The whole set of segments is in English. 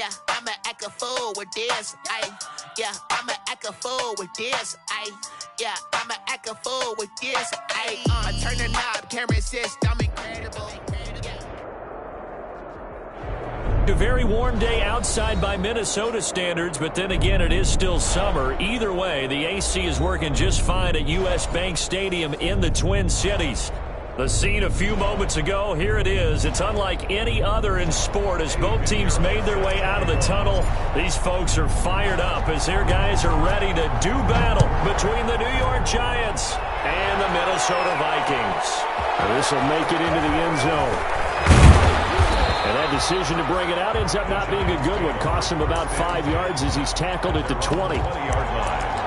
Yeah, I'ma act a fool with this. Yeah, I'ma act a fool with this. Yeah, I'ma act a fool with this. I turn the knob, camera assist, I'm incredible. A very warm day outside by Minnesota standards, but then again, it is still summer. Either way, the AC is working just fine at U.S. Bank Stadium in the Twin Cities. The scene a few moments ago, here it is. It's unlike any other in sport as both teams made their way out of the tunnel. These folks are fired up as their guys are ready to do battle between the New York Giants and the Minnesota Vikings. This will make it into the end zone. And that decision to bring it out ends up not being a good one. Costs him about 5 yards as he's tackled at the 20. 20-yard line.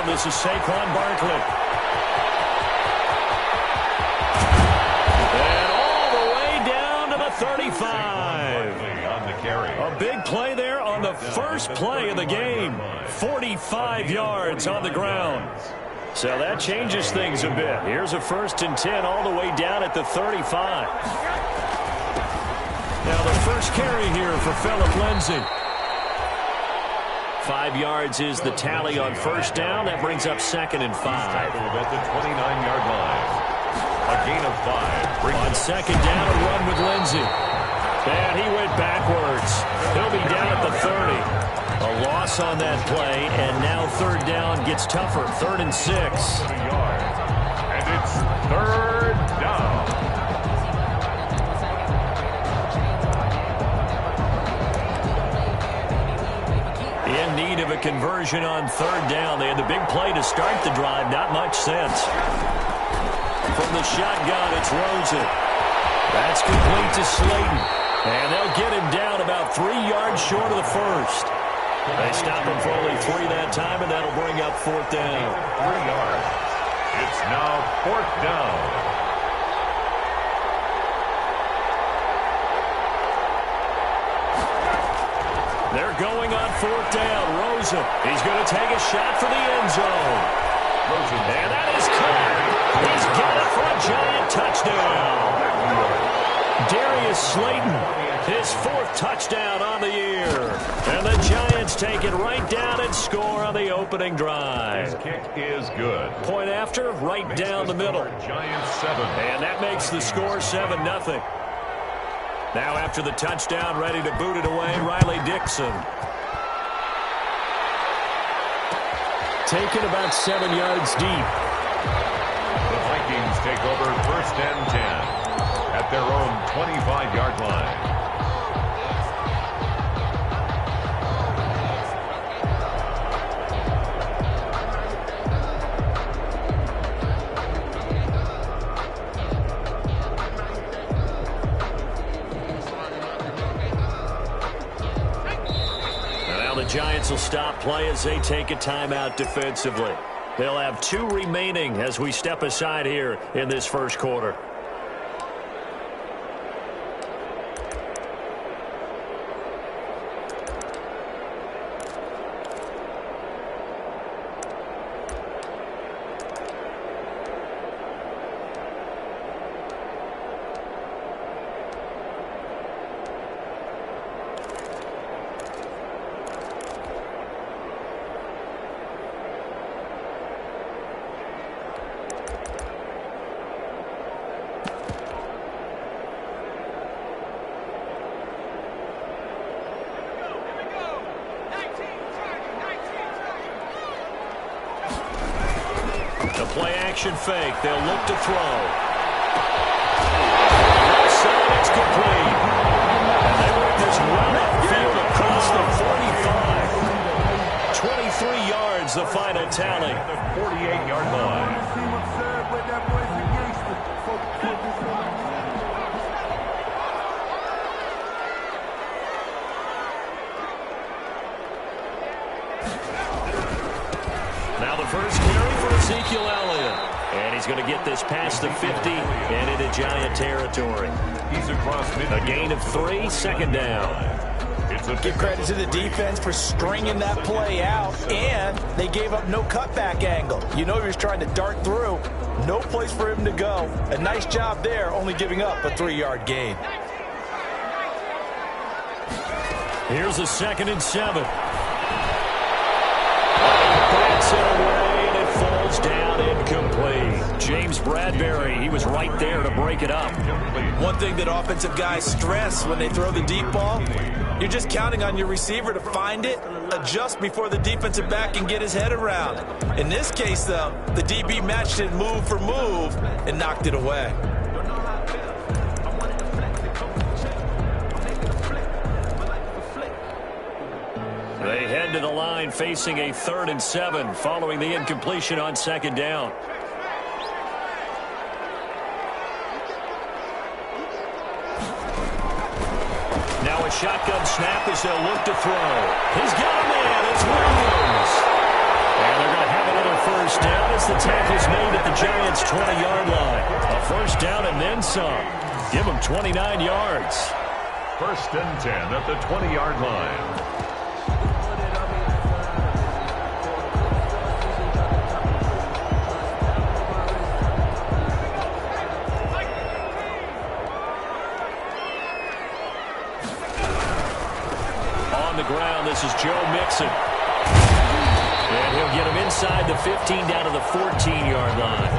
This is Saquon Barkley. And all the way down to the 35. On the carry. A big play there on the first play of the game. 45 yards on the ground. So that changes things a bit. Here's a 1st and 10 all the way down at the 35. Now the first carry here for Phillip Lindsay. 5 yards is the tally on first down. That brings up 2nd and 5. At the 29-yard line. A gain of 5. On 2nd down, a run with Lindsay. And he went backwards. He'll be down at the 30. A loss on that play, and now 3rd down gets tougher. 3rd and 6. And it's 3rd down. In need of a conversion on 3rd down. They had the big play to start the drive. Not much sense. From the shotgun, it's Rosen. That's complete to Slayton. And they'll get him down about 3 yards short of the first. They stop him for only 3 that time, and that'll bring up 4th down. 3 yards. It's now 4th down. They're going on 4th down. Rosen. He's going to take a shot for the end zone. Rosen. And that is caught. He's got it for a Giant touchdown. Darius Slayton, his 4th touchdown on the year. And the Giants take it right down and score on the opening drive. His kick is good. Point after, right down the middle. Giants 7. And that makes the score 7-0. Now after the touchdown, ready to boot it away, Riley Dixon. Taken about 7 yards deep. The Vikings take over 1st and 10 at their own 25-yard line. Giants will stop play as they take a timeout defensively. They'll have 2 remaining as we step aside here in this first quarter. Play-action fake. They'll look to throw. Left side, it's complete. And they work this well upfield across the 45. 23 yards, the final tally. The 48-yard line. Now the first carry for Ezekiel Elliott. And he's going to get this past the 50 and into Giant territory. He's across A gain of 3, second down. Give credit to the defense for stringing that play out, and they gave up no cutback angle. You know he was trying to dart through. No place for him to go. A nice job there, only giving up a 3-yard gain. Here's a 2nd and 7. That's it away, and it falls down incomplete. James Bradbury, he was right there to break it up. One thing that offensive guys stress when they throw the deep ball, you're just counting on your receiver to find it, adjust before the defensive back can get his head around. In this case, though, the DB matched it move for move and knocked it away. They head to the line facing a 3rd and 7 following the incompletion on 2nd down. Now a shotgun snap as they'll look to throw. He's got a man. It's Williams. And they're going to have another first down as the tackle's made at the Giants' 20-yard line. A first down and then some. Give them 29 yards. 1st and 10 at the 20-yard line. Ground. This is Joe Mixon. And he'll get him inside the 15 down to the 14-yard line.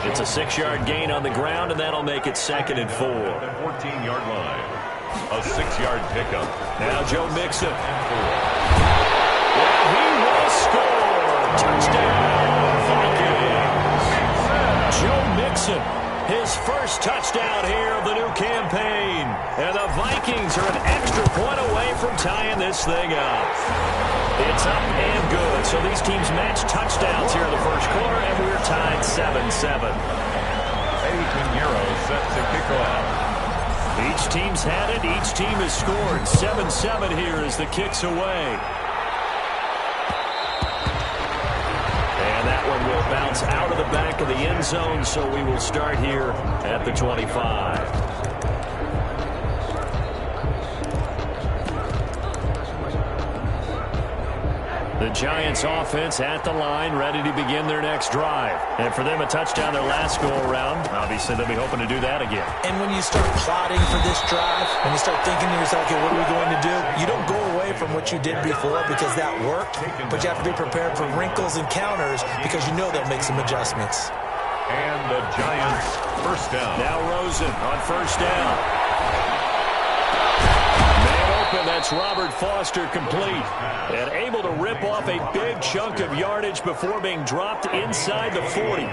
It's a 6-yard gain on the ground, and that'll make it 2nd and 4. 14-yard line. A 6-yard pickup. Now Joe Mixon. And he will score. Touchdown, Vikings. Joe Mixon. His first touchdown here of the new campaign. And the Vikings are an extra point away from tying this thing up. It's up and good. So these teams match touchdowns here in the first quarter, and we're tied 7-7. Eddie Pinheiro set to kick off. Each team's had it. Each team has scored. 7-7 here as the kick's away. And that one will bounce out of the back of the end zone, so we will start here at the 25. The Giants offense at the line, ready to begin their next drive. And for them, a touchdown their last go-around. Obviously, they'll be hoping to do that again. And when you start plotting for this drive, when you start thinking to yourself, okay, what are we going to do? You don't go away from what you did before because that worked, but you have to be prepared for wrinkles and counters because you know they'll make some adjustments. And the Giants first down. Now Rosen on first down. That's Robert Foster complete and able to rip off a big chunk of yardage before being dropped inside the 40.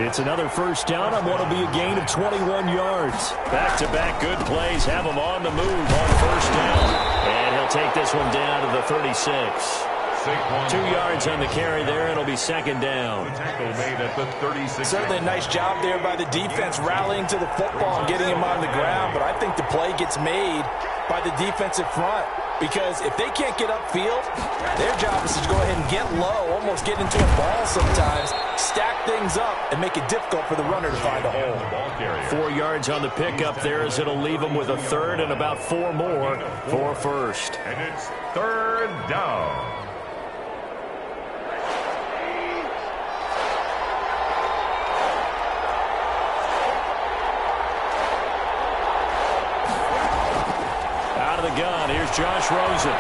It's another first down on what will be a gain of 21 yards. Back-to-back good plays have him on the move on first down. And he'll take this one down to the 36. 2 yards on the carry there. It'll be 2nd down. Tackle made at the 36. Certainly a nice job there by the defense rallying to the football and getting him on the ground, but I think the play gets made by the defensive front because if they can't get upfield, their job is to go ahead and get low, almost get into a ball sometimes, stack things up, and make it difficult for the runner to find a hole. 4 yards on the pickup there as it'll leave them with a 3rd and about 4 more for first. And it's 3rd down. Gun. Here's Josh Rosen.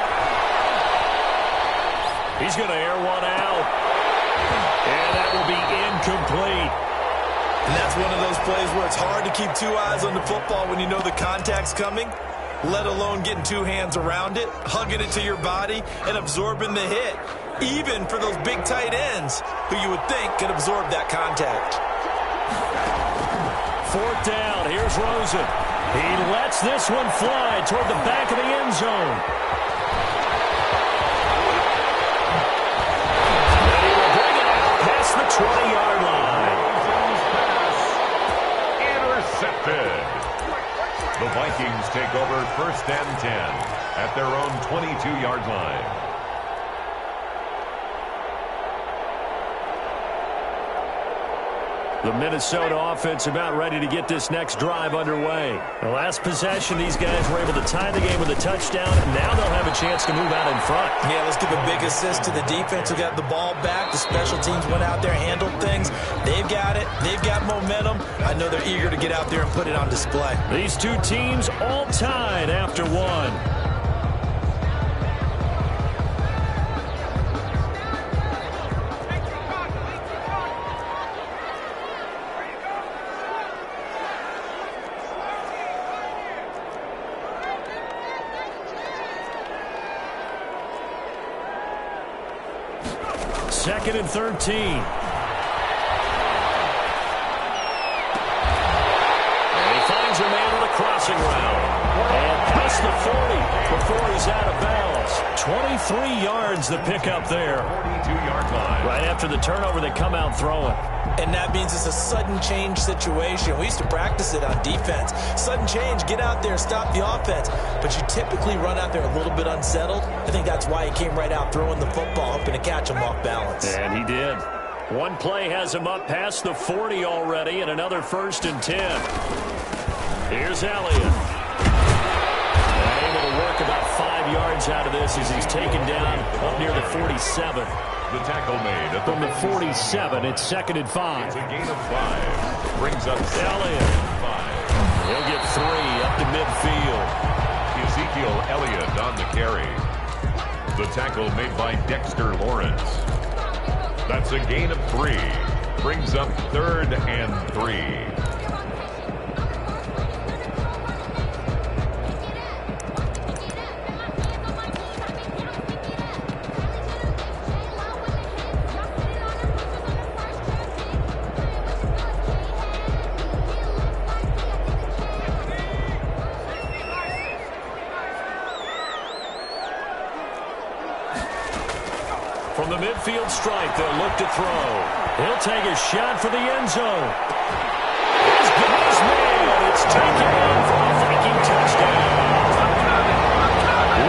He's going to air one out. And that will be incomplete. And that's one of those plays where it's hard to keep 2 eyes on the football when you know the contact's coming, let alone getting 2 hands around it, hugging it to your body, and absorbing the hit, even for those big tight ends who you would think could absorb that contact. 4th down. Here's Rosen. He lets this one fly toward the back of the end zone. And he will bring it out past the 20-yard line. Intercepted. The Vikings take over 1st and 10 at their own 22-yard line. The Minnesota offense about ready to get this next drive underway. The last possession, these guys were able to tie the game with a touchdown, and now they'll have a chance to move out in front. Yeah, let's give a big assist to the defense who got the ball back. The special teams went out there, handled things. They've got it. They've got momentum. I know they're eager to get out there and put it on display. These two teams all tied after one. Second and 13. And he finds a man on a crossing route. And past the 40 before he's out of bounds. 23 yards the pickup there. 42-yard line. Right after the turnover, they come out throwing. And that means it's a sudden change situation. We used to practice it on defense. Sudden change, get out there, stop the offense. But you typically run out there a little bit unsettled. I think that's why he came right out throwing the football, hoping to catch him off balance. And he did. One play has him up past the 40 already, and another 1st and 10. Here's Elliott. And able to work about 5 yards out of this as he's taken down up near the 47. The tackle made at From the 47, it's 2nd and 5. It's a gain of 5. Brings up Elliott. 5. He'll get 3 up to midfield. Ezekiel Elliott on the carry. The tackle made by Dexter Lawrence. That's a gain of 3. Brings up 3rd and 3. From the midfield stripe, they'll look to throw. He'll take a shot for the end zone. He's got his man. It's taken in for a Viking touchdown.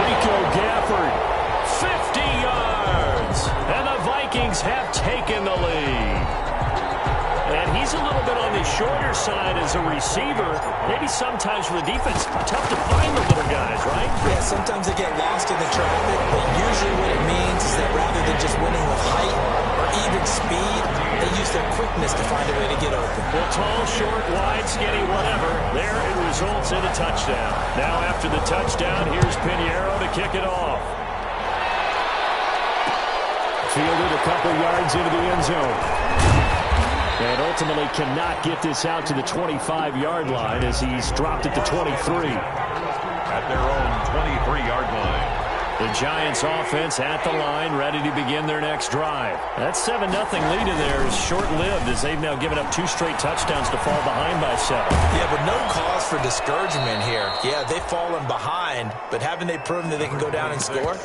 Rico Gafford, 50 yards. And the Vikings have taken the lead. And he's a little bit on the shorter side as a receiver. Maybe sometimes for the defense, tough to find the little guys, right? Yeah, sometimes they get lost in the traffic, but usually what it means is that rather than just winning with height or even speed, they use their quickness to find a way to get open. Well, tall, short, wide, skinny, whatever. There it results in a touchdown. Now after the touchdown, here's Pinheiro to kick it off. Fielded a couple yards into the end zone. And ultimately cannot get this out to the 25-yard line as he's dropped it to 23. At their own 23-yard line. The Giants offense at the line, ready to begin their next drive. That 7-0 lead in there is short-lived as they've now given up 2 straight touchdowns to fall behind by 7. Yeah, but no cause for discouragement here. Yeah, they've fallen behind, but haven't they proven that they can go down and score?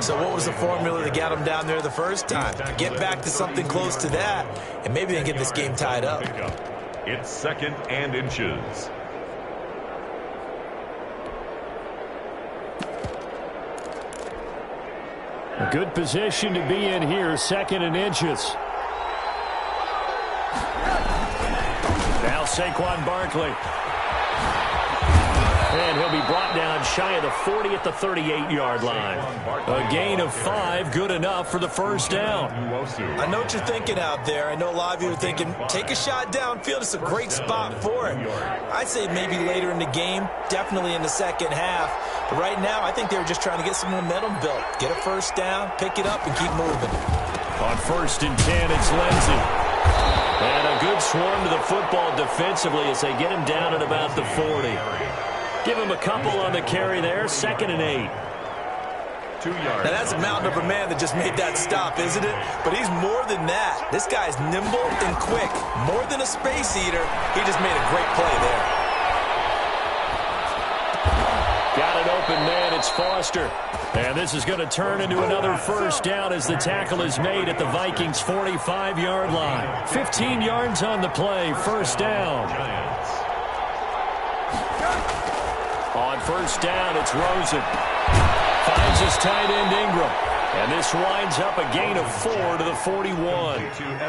So what was the formula that got them down there the first time? Get back to something close to that, and maybe they can get this game tied up. It's 2nd and inches. A good position to be in here, 2nd and inches. Now Saquon Barkley. And he'll be brought down shy of the 40 at the 38-yard line. A gain of 5, good enough for the first down. I know what you're thinking out there. I know a lot of you are thinking, take a shot downfield. It's a great spot for it. I'd say maybe later in the game, definitely in the second half. But right now, I think they were just trying to get some momentum built. Get a first down, pick it up, and keep moving. On 1st and 10, it's Lindsey. And a good swarm to the football defensively as they get him down at about the 40. Give him a couple on the carry there, 2nd and 8. 2 yards. Now, that's a mountain of a man that just made that stop, isn't it? But he's more than that. This guy's nimble and quick. More than a space eater, he just made a great play there. Got an open man, it's Foster. And this is going to turn into another first down as the tackle is made at the Vikings' 45-yard line. 15 yards on the play, first down. On first down, it's Rosen. Finds his tight end Ingram. And this winds up a gain of 4 to the 41.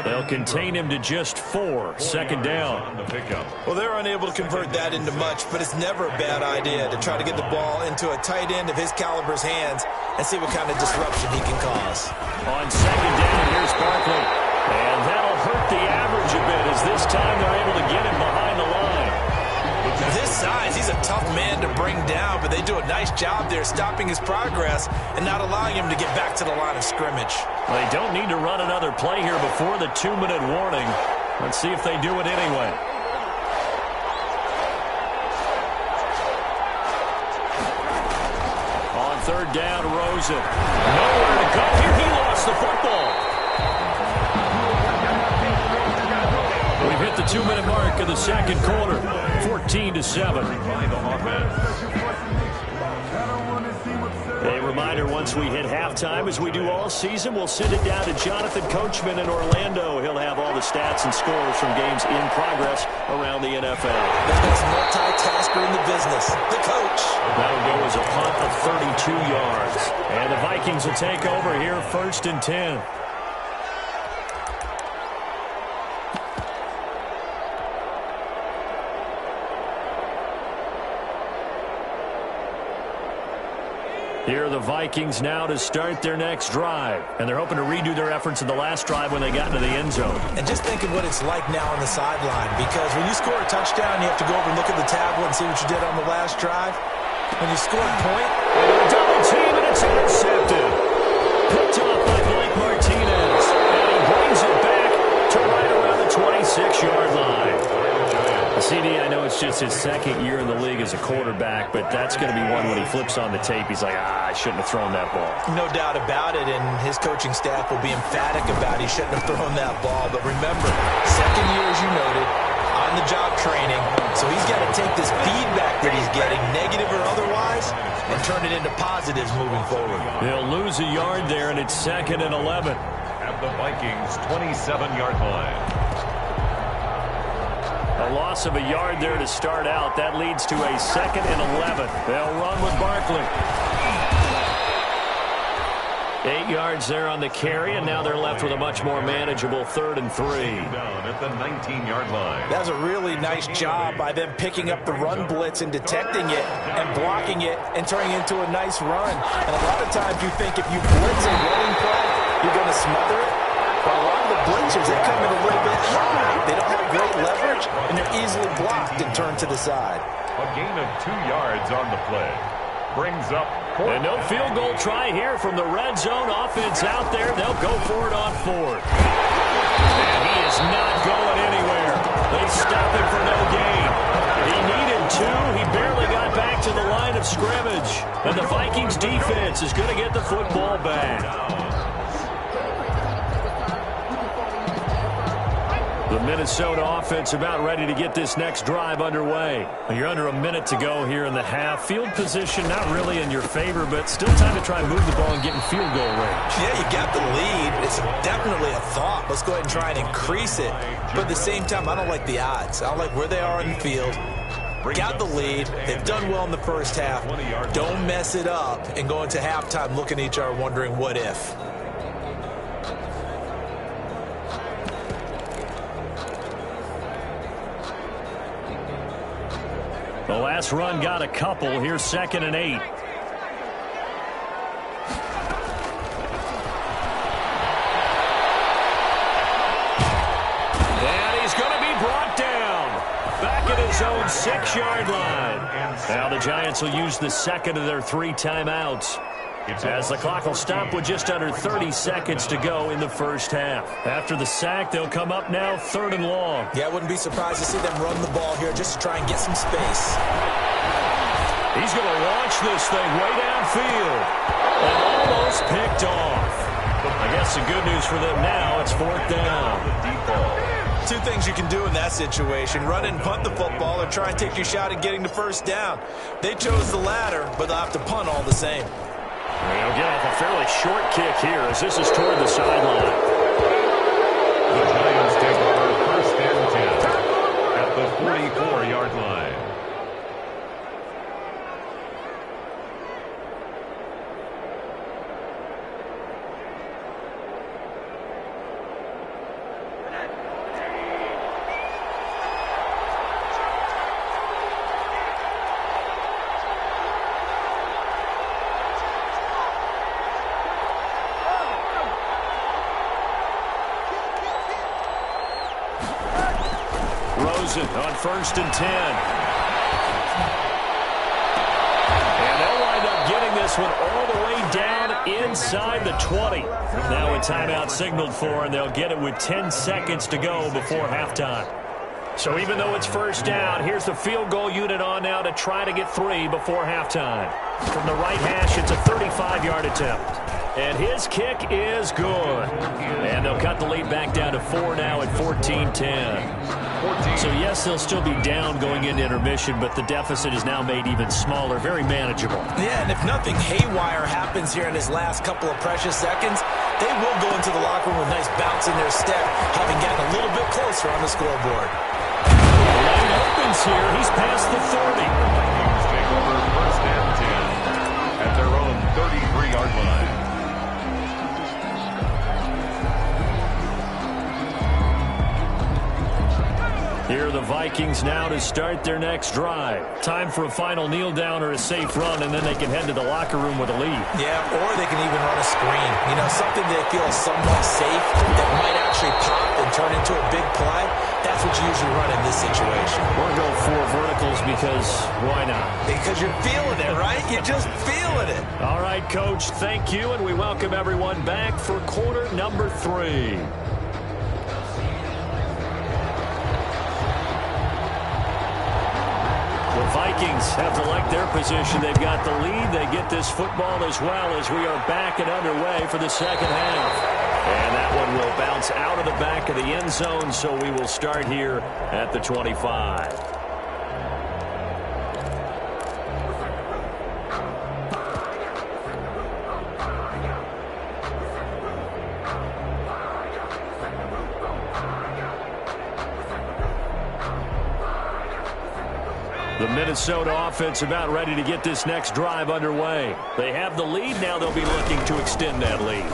They'll contain him to just 4. Second down. Well, they're unable to convert that into much, but it's never a bad idea to try to get the ball into a tight end of his caliber's hands and see what kind of disruption he can cause. On second down, here's Barkley. And that'll hurt the average a bit as this time they're able to get him behind the line. With his size, he's a tough man to bring down, but they do a nice job there stopping his progress and not allowing him to get back to the line of scrimmage. Well, they don't need to run another play here before the 2-minute warning. Let's see if they do it anyway. On third down, Rosen. Nowhere to go here. He lost the football. We've hit the 2-minute mark of the second quarter. 14-7. A reminder, once we hit halftime, as we do all season, we'll send it down to Jonathan Coachman in Orlando. He'll have all the stats and scores from games in progress around the NFL. The best multitasker in the business, the coach. That'll go as a punt of 32 yards. And the Vikings will take over here, 1st and 10. Here are the Vikings now to start their next drive. And they're hoping to redo their efforts in the last drive when they got into the end zone. And just think of what it's like now on the sideline, because when you score a touchdown, you have to go over and look at the tablet and see what you did on the last drive. When you score a point, double team, and it's intercepted. Picked off by Blake Martinez. And he brings it back to right around the 26-yard line. CD, I know it's just his second year in the league as a quarterback, but that's going to be one when he flips on the tape. He's like, I shouldn't have thrown that ball. No doubt about it, and his coaching staff will be emphatic about he shouldn't have thrown that ball. But remember, second year, as you noted, on-the-job training, so he's got to take this feedback that he's getting, negative or otherwise, and turn it into positives moving forward. They'll lose a yard there, and it's 2nd and 11. At the Vikings' 27-yard line. A loss of a yard there to start out. That leads to a 2nd and 11. They'll run with Barkley. 8 yards there on the carry, and now they're left with a much more manageable 3rd and 3. Down at the 19-yard line. That was a really nice job by them picking up the run blitz and detecting it and blocking it and turning it into a nice run. And a lot of times you think if you blitz a running play, you're going to smother it. But a lot of the blitzers, they come in a little bit high. They don't have great leverage, and they're easily blocked and turned to the side. A gain of 2 yards on the play. Brings up and no field goal try here from the red zone. Offense out there. They'll go for it on 4th. And he is not going anywhere. They stop him for no gain. He needed 2. He barely got back to the line of scrimmage. And the Vikings defense is going to get the football back. The Minnesota offense about ready to get this next drive underway. You're under a minute to go here in the half. Field position not really in your favor, but still time to try and move the ball and get in field goal range. Yeah, you got the lead. It's definitely a thought. Let's go ahead and try and increase it. But at the same time, I don't like the odds. I don't like where they are in the field. Got the lead. They've done well in the first half. Don't mess it up and go into halftime looking at each other wondering what if. The last run got a couple. Here's 2nd and 8. And he's going to be brought down. Back at his own 6-yard line. Now the Giants will use the 2nd of their 3 timeouts, as the clock will stop with just under 30 seconds to go in the first half. After the sack, they'll come up now 3rd and long. Yeah, I wouldn't be surprised to see them run the ball here just to try and get some space. He's going to launch this thing way downfield. And almost picked off. I guess the good news for them now, it's 4th down. 2 things you can do in that situation: run and punt the football, or try and take your shot at getting the first down. They chose the latter, but they'll have to punt all the same. They'll get off a fairly short kick here as this is toward the sideline. The Giants take over 1st and 10 at the 44-yard line. Rosen on 1st and 10. And they'll wind up getting this one all the way down inside the 20. Now a timeout signaled for, and they'll get it with 10 seconds to go before halftime. So even though it's 1st down, here's the field goal unit on now to try to get 3 before halftime. From the right hash, it's a 35-yard attempt. And his kick is good. And they'll cut the lead back down to 4 now at 14-10. So, yes, they'll still be down going into intermission, but the deficit is now made even smaller, very manageable. Yeah, and if nothing haywire happens here in his last couple of precious seconds, they will go into the locker room with a nice bounce in their step, having gotten a little bit closer on the scoreboard. Lane opens here. He's past the 30. Vikings take over 1st and 10 at their own 33-yard line. Here are the Vikings now to start their next drive. Time for a final kneel down or a safe run, and then they can head to the locker room with a lead. Yeah, or they can even run a screen. You know, something they feel is somewhat safe that might actually pop and turn into a big play. That's what you usually run in this situation. Or go 4 verticals because why not? Because you're feeling it, right? You're just feeling it. All right, Coach, thank you, and we welcome everyone back for quarter number 3. The Vikings have to like their position. They've got the lead. They get this football as well as we are back and underway for the second half. And that one will bounce out of the back of the end zone, so we will start here at the 25. The Minnesota offense about ready to get this next drive underway. They have the lead. Now they'll be looking to extend that lead.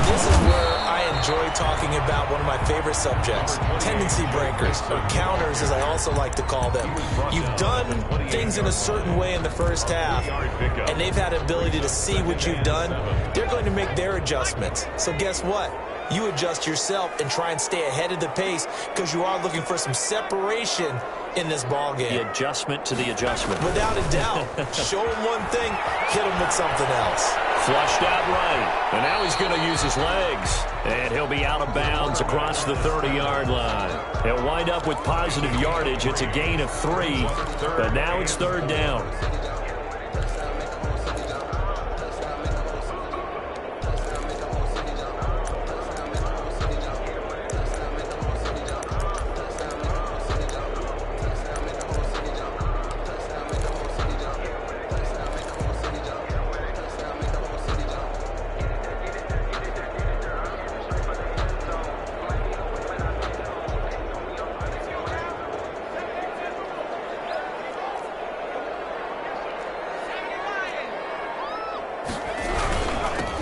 This is where I enjoy talking about one of my favorite subjects, tendency breakers, or counters as I also like to call them. You've done things in a certain way in the first half, and they've had the ability to see what you've done. They're going to make their adjustments. So guess what? You adjust yourself and try and stay ahead of the pace because you are looking for some separation in this ball game. The adjustment to the adjustment. Without a doubt. Show him one thing, hit him with something else. Flushed out right. And now he's going to use his legs. And he'll be out of bounds across the 30-yard line. He'll wind up with positive yardage. It's a gain of 3. But now it's 3rd down.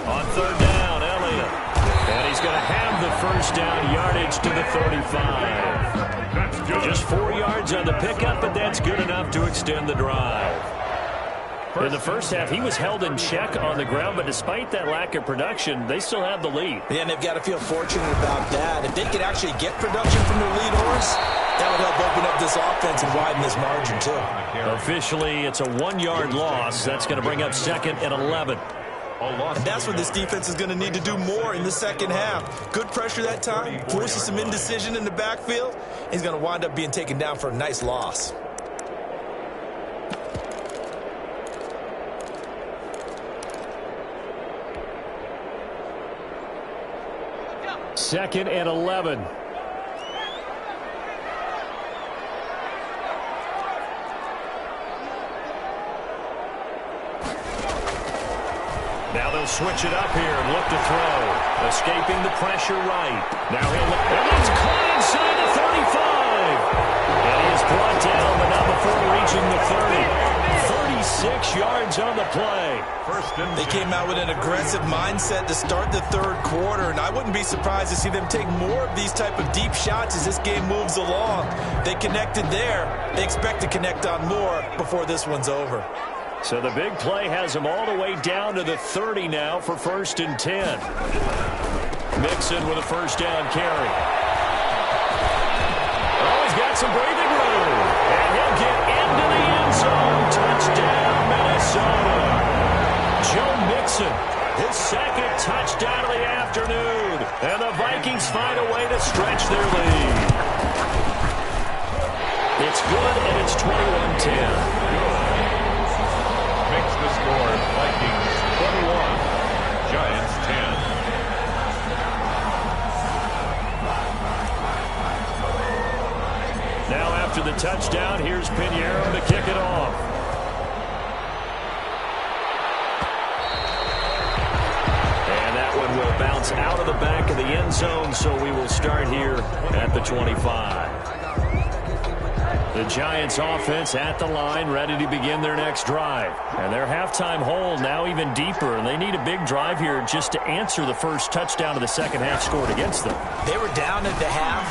On 3rd down, Elliott. And he's going to have the 1st down yardage to the 35. Just 4 yards on the pickup, but that's good enough to extend the drive. In the first half, he was held in check on the ground, but despite that lack of production, they still have the lead. Yeah, and they've got to feel fortunate about that. If they could actually get production from their lead horse, that would help open up this offense and widen this margin, too. Officially, it's a 1-yard loss. That's going to bring up 2nd and 11. And that's what this defense is going to need to do more in the second half. Good pressure that time, forces some indecision in the backfield. He's going to wind up being taken down for a nice loss. Second and 11. Now they'll switch it up here and look to throw. Escaping the pressure right. Now he'll look. And it's caught inside the 35. And he is brought down, but not before reaching the 30. 36 yards on the play. They came out with an aggressive mindset to start the 3rd quarter, and I wouldn't be surprised to see them take more of these type of deep shots as this game moves along. They connected there. They expect to connect on more before this one's over. So the big play has him all the way down to the 30 now for 1st and 10. Mixon with a 1st down carry. Oh, he's got some Giants find a way to stretch their lead. It's good, and it's 21-10. Makes the score Vikings 21, Giants 10. Now after the touchdown, here's Pinheiro to kick it off. And that one will bounce out of the back of the end zone, so we will start here at the 25. The Giants offense at the line, ready to begin their next drive. And their halftime hole now even deeper, and they need a big drive here just to answer the first touchdown of the second half scored against them. They were down at the half.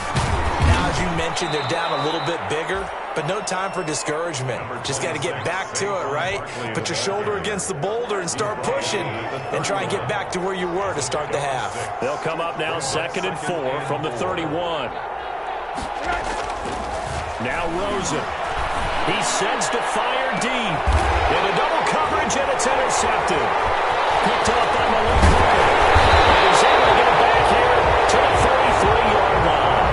Now, as you mentioned, they're down a little bit bigger, but no time for discouragement. Just got to get back to it, right? Put your shoulder against the boulder and start pushing and try and get back to where you were to start the half. They'll come up now 2nd and 4 from the 31. Now Rosen. He sends to fire deep. Into double coverage, and it's intercepted. Picked off by Malik Hooker. And he's able to get it back here to the 33-yard line.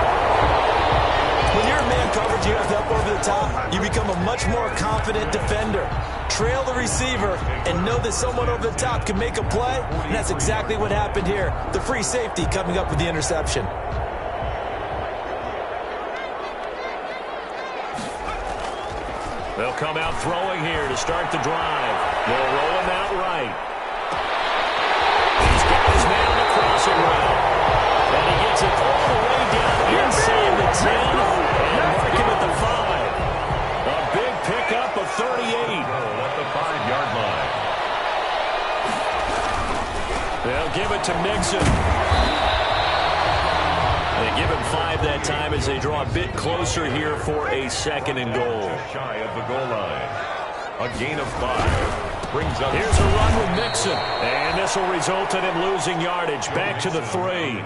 When you're in man coverage, you have to up over the top. You become a much more confident defender. Trail the receiver and know that someone over the top can make a play, and that's exactly what happened here. The free safety coming up with the interception. They'll come out throwing here to start the drive. They'll roll him out right. He's got his man on the crossing route. And he gets it all the way down inside the 10 and mark him at the 5. A big pickup of 38. At the 5-yard line. They'll give it to Mixon. They give him 5 that time as they draw a bit closer here for a 2nd and goal. Shy of the goal line. A gain of 5 brings up. Here's a run with Mixon. And this will result in him losing yardage. Back to the 3.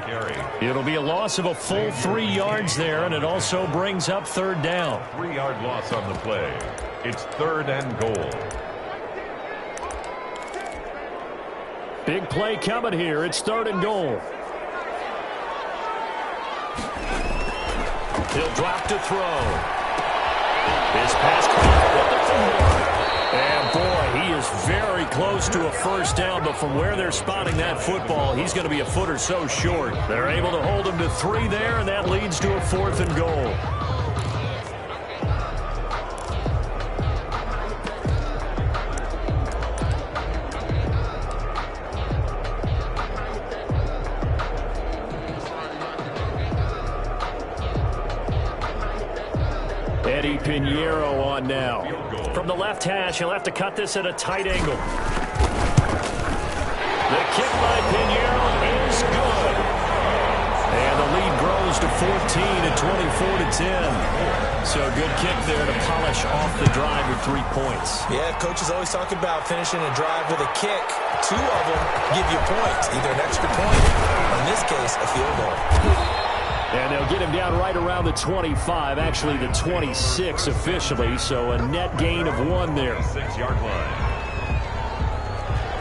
It'll be a loss of a full 3 yards there, and it also brings up 3rd down. 3-yard loss on the play. It's 3rd and goal. Big play coming here. It's 3rd and goal. He'll drop to throw. His pass caught. And boy, he is very close to a first down, but from where they're spotting that football, he's going to be a foot or so short. They're able to hold him to 3 there, and that leads to a 4th and goal. Pinheiro on now. From the left hash, he'll have to cut this at a tight angle. The kick by Pinheiro is good. And the lead grows to 14 at 24-10. So a good kick there to polish off the drive with 3 points. Yeah, coach is always talking about finishing a drive with a kick. 2 of them give you points, either an extra point or, in this case, a field goal. And they'll get him down right around the 25, actually the 26 officially, so a net gain of 1 there. 6-yard line.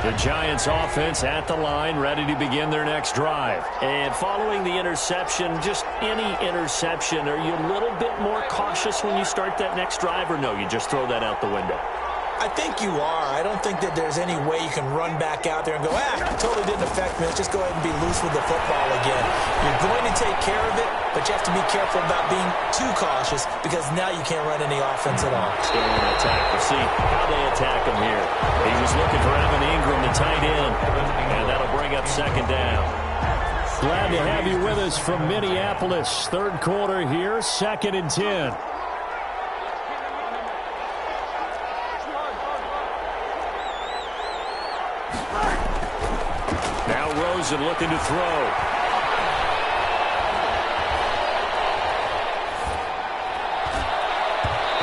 The Giants offense at the line, ready to begin their next drive. And following the interception, just any interception, are you a little bit more cautious when you start that next drive, or no, you just throw that out the window? I think you are. I don't think that there's any way you can run back out there and go, it totally didn't affect me. Let's just go ahead and be loose with the football again. You're going to take care of it, but you have to be careful about being too cautious because now you can't run any offense at all. Still on attack. We'll see how they attack him here. He was looking for Evan Ingram, the tight end, and that'll bring up 2nd down. Glad to have you with us from Minneapolis. 3rd quarter here, 2nd and 10. Now Rosen looking to throw.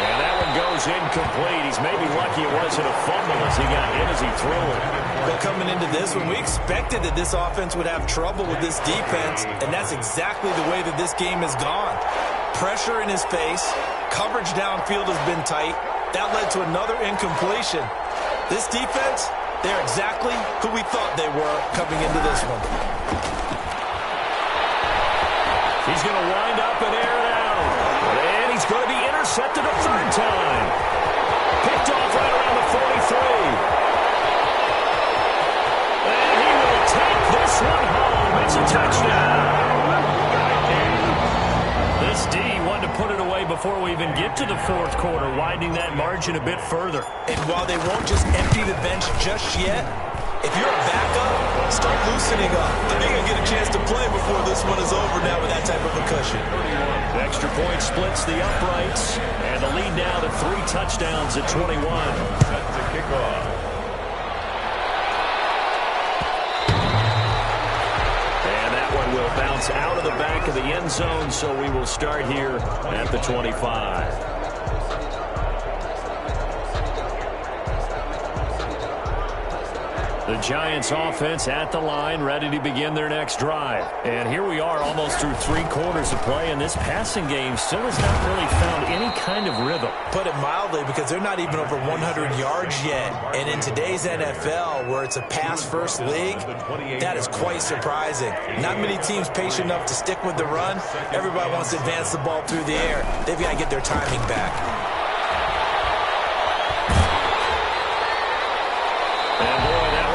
And that one goes incomplete. He's maybe lucky it wasn't a fumble as he got hit as he threw it. But coming into this one, we expected that this offense would have trouble with this defense, and that's exactly the way that this game has gone. Pressure in his face. Coverage downfield has been tight. That led to another incompletion. This defense, they're exactly who we thought they were coming into this one. He's going to wind up and air it out. And he's going to be intercepted a third time. Picked off right around the 43. And he will take this one home. It's a touchdown. This D wanted to put it away before we even get to the fourth quarter, widening that margin a bit further. And while they won't just empty the bench just yet, if you're a backup, start loosening up. They're going to get a chance to play before this one is over now with that type of a cushion. The extra point splits the uprights, and the lead now to 3 touchdowns at 21. Set to kick off. Will bounce out of the back of the end zone, so we will start here at the 25. The Giants offense at the line, ready to begin their next drive. And here we are almost through 3 quarters of play, and this passing game still has not really found any kind of rhythm. Put it mildly, because they're not even over 100 yards yet. And in today's NFL, where it's a pass-first league, that is quite surprising. Not many teams patient enough to stick with the run. Everybody wants to advance the ball through the air. They've got to get their timing back.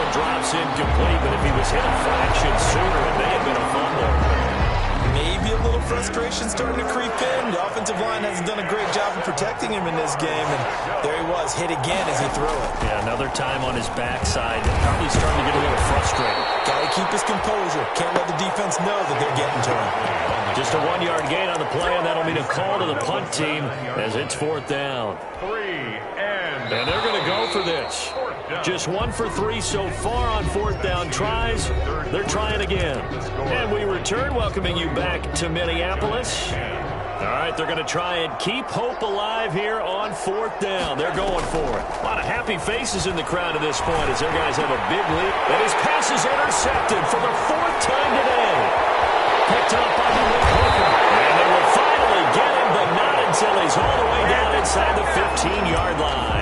Drops incomplete, but if he was hit a fraction sooner, it may have been a fumble. Maybe a little frustration starting to creep in. The offensive line hasn't done a great job of protecting him in this game, and there he was, hit again as he threw it. Yeah, another time on his backside. Probably starting to get a little frustrated. Got to keep his composure. Can't let the defense know that they're getting to him. Just a 1-yard gain on the play, and that'll mean a call to the punt team as it's 4th down. And they're going to go for this. Just 1 for 3 so far on 4th down tries. They're trying again. And we return, welcoming you back to Minneapolis. All right, they're going to try and keep hope alive here on 4th down. They're going for it. A lot of happy faces in the crowd at this point as their guys have a big lead. And his pass is intercepted for the 4th time today. Picked up by the Hooker. And they will finally get him, but not until he's all the way down inside the 15-yard line.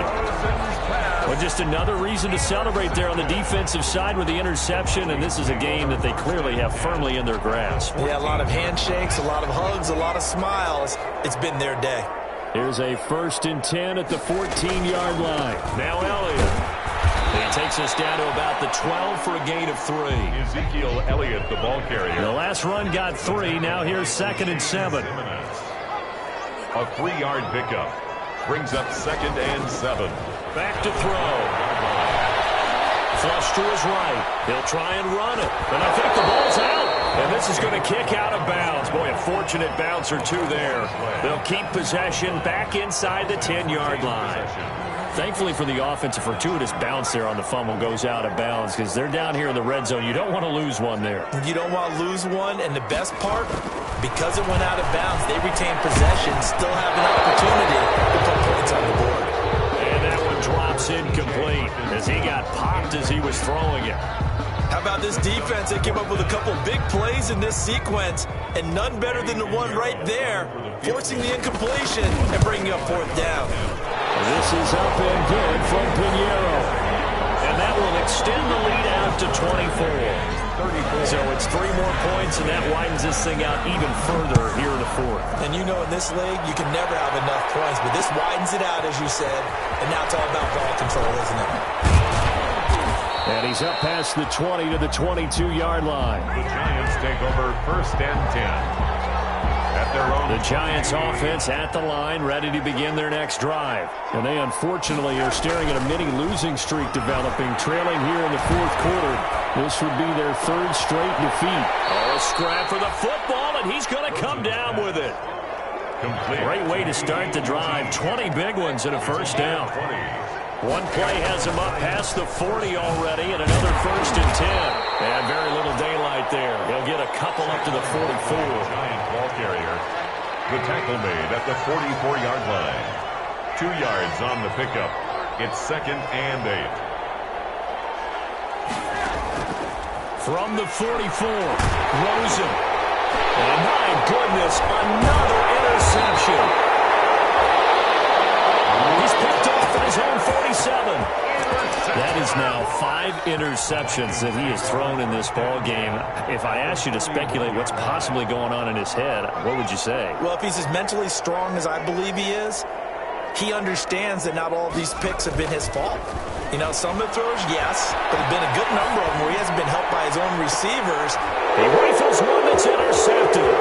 Well, just another reason to celebrate there on the defensive side with the interception, and this is a game that they clearly have firmly in their grasp. Yeah, a lot of handshakes, a lot of hugs, a lot of smiles. It's been their day. Here's a 1st and 10 at the 14-yard line. Now Elliott. He takes us down to about the 12 for a gain of 3. Ezekiel Elliott, the ball carrier. The last run got 3. Now here's 2nd and 7. A 3-yard pickup. Brings up 2nd and 7. Back to throw. Flush to his right. He'll try and run it. And I think the ball's out. And this is going to kick out of bounds. Boy, a fortunate bounce or two there. They'll keep possession back inside the 10-yard line. Thankfully for the offense, a fortuitous bounce there on the fumble goes out of bounds because they're down here in the red zone. You don't want to lose one there. You don't want to lose one, and the best part, because it went out of bounds, they retain possession, still have an opportunity to put points on the board. And that one drops incomplete as he got popped as he was throwing it. How about this defense? They came up with a couple big plays in this sequence, and none better than the one right there, forcing the incompletion and bringing up 4th down. This is up and good from Pinheiro. And that will extend the lead out to 24. So it's 3 more points, and that widens this thing out even further here in the 4th. And you know in this league, you can never have enough points, but this widens it out, as you said, and now it's all about ball control, isn't it? And he's up past the 20 to the 22-yard line. The Giants take over 1st and 10. At their own. The Giants offense at the line, ready to begin their next drive. And they unfortunately are staring at a mini losing streak developing, trailing here in the 4th quarter. This would be their 3rd straight defeat. Oh, a scrap for the football, and he's going to come down with it. Complete. Great way to start the drive. 20 big ones and a 1st down. One play has him up past the 40 already, and another 1st and 10. And very little daylight there. He'll get a couple up to the 44. Giant ball carrier. The tackle made at the 44-yard line. 2 yards on the pickup. It's 2nd and 8. From the 44, Rosen. And my goodness, another interception. He's picked off at his own 47. That is now 5 5 interceptions that he has thrown in this ball game. If I asked you to speculate what's possibly going on in his head, what would you say? Well, if he's as mentally strong as I believe he is, he understands that not all of these picks have been his fault. You know, some of the throws, yes, but there have been a good number of them where he hasn't been helped by his own receivers. He rifles one that's intercepted.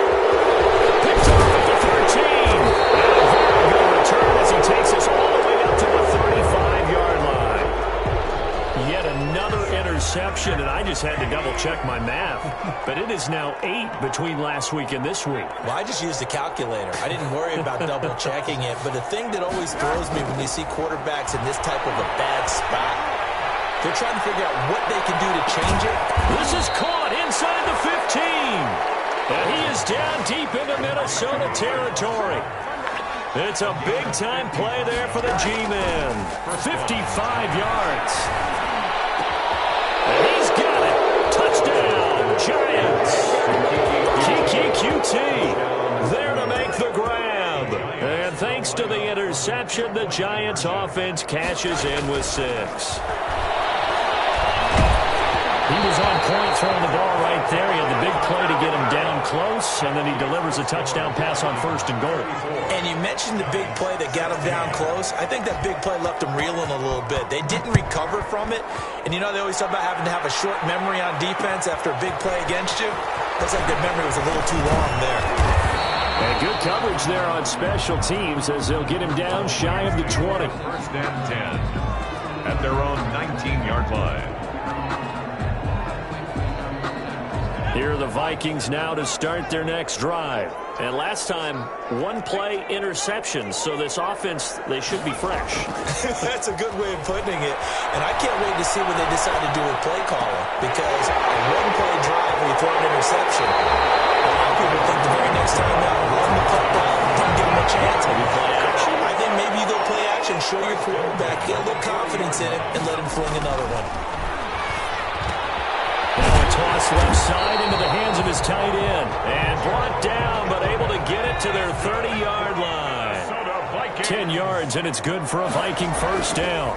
Picked off at the 13. And a very good return as he takes us all the way up to the 35-yard line. Yet another interception, and I just had to double-check my math. But it is now 8 between last week and this week. Well, I just used the calculator. I didn't worry about double-checking it. But the thing that always throws me when you see quarterbacks in this type of a bad spot, they're trying to figure out what they can do to change it. This is caught inside the 15. And he is down deep into Minnesota territory. It's a big-time play there for the G-men. 55 yards. And he's got it. Touchdown, Giants. KillaCOB670's there to make the grab. And thanks to the interception, the Giants offense cashes in with 6. He was on point throwing the ball right there. He had the big play to get him down close, and then he delivers a touchdown pass on 1st and goal. And you mentioned the big play that got him down close. I think that big play left him reeling a little bit. They didn't recover from it. And you know they always talk about having to have a short memory on defense after a big play against you. Looks like their memory was a little too long there. And good coverage there on special teams as they'll get him down shy of the 20. 1st and 10 at their own 19-yard line. Here are the Vikings now to start their next drive. And last time, 1-play interception. So this offense, they should be fresh. That's a good way of putting it. And I can't wait to see what they decide to do with play calling. Because a 1-play drive where you throw an interception, a lot of people think the very next time out, run the football, didn't give them a chance. Maybe play action. I think maybe you go play action, show your quarterback, get a little confidence in it, and let him fling another one. Toss left side into the hands of his tight end. And brought down, but able to get it to their 30-yard line. 10 yards, and it's good for a Viking 1st down.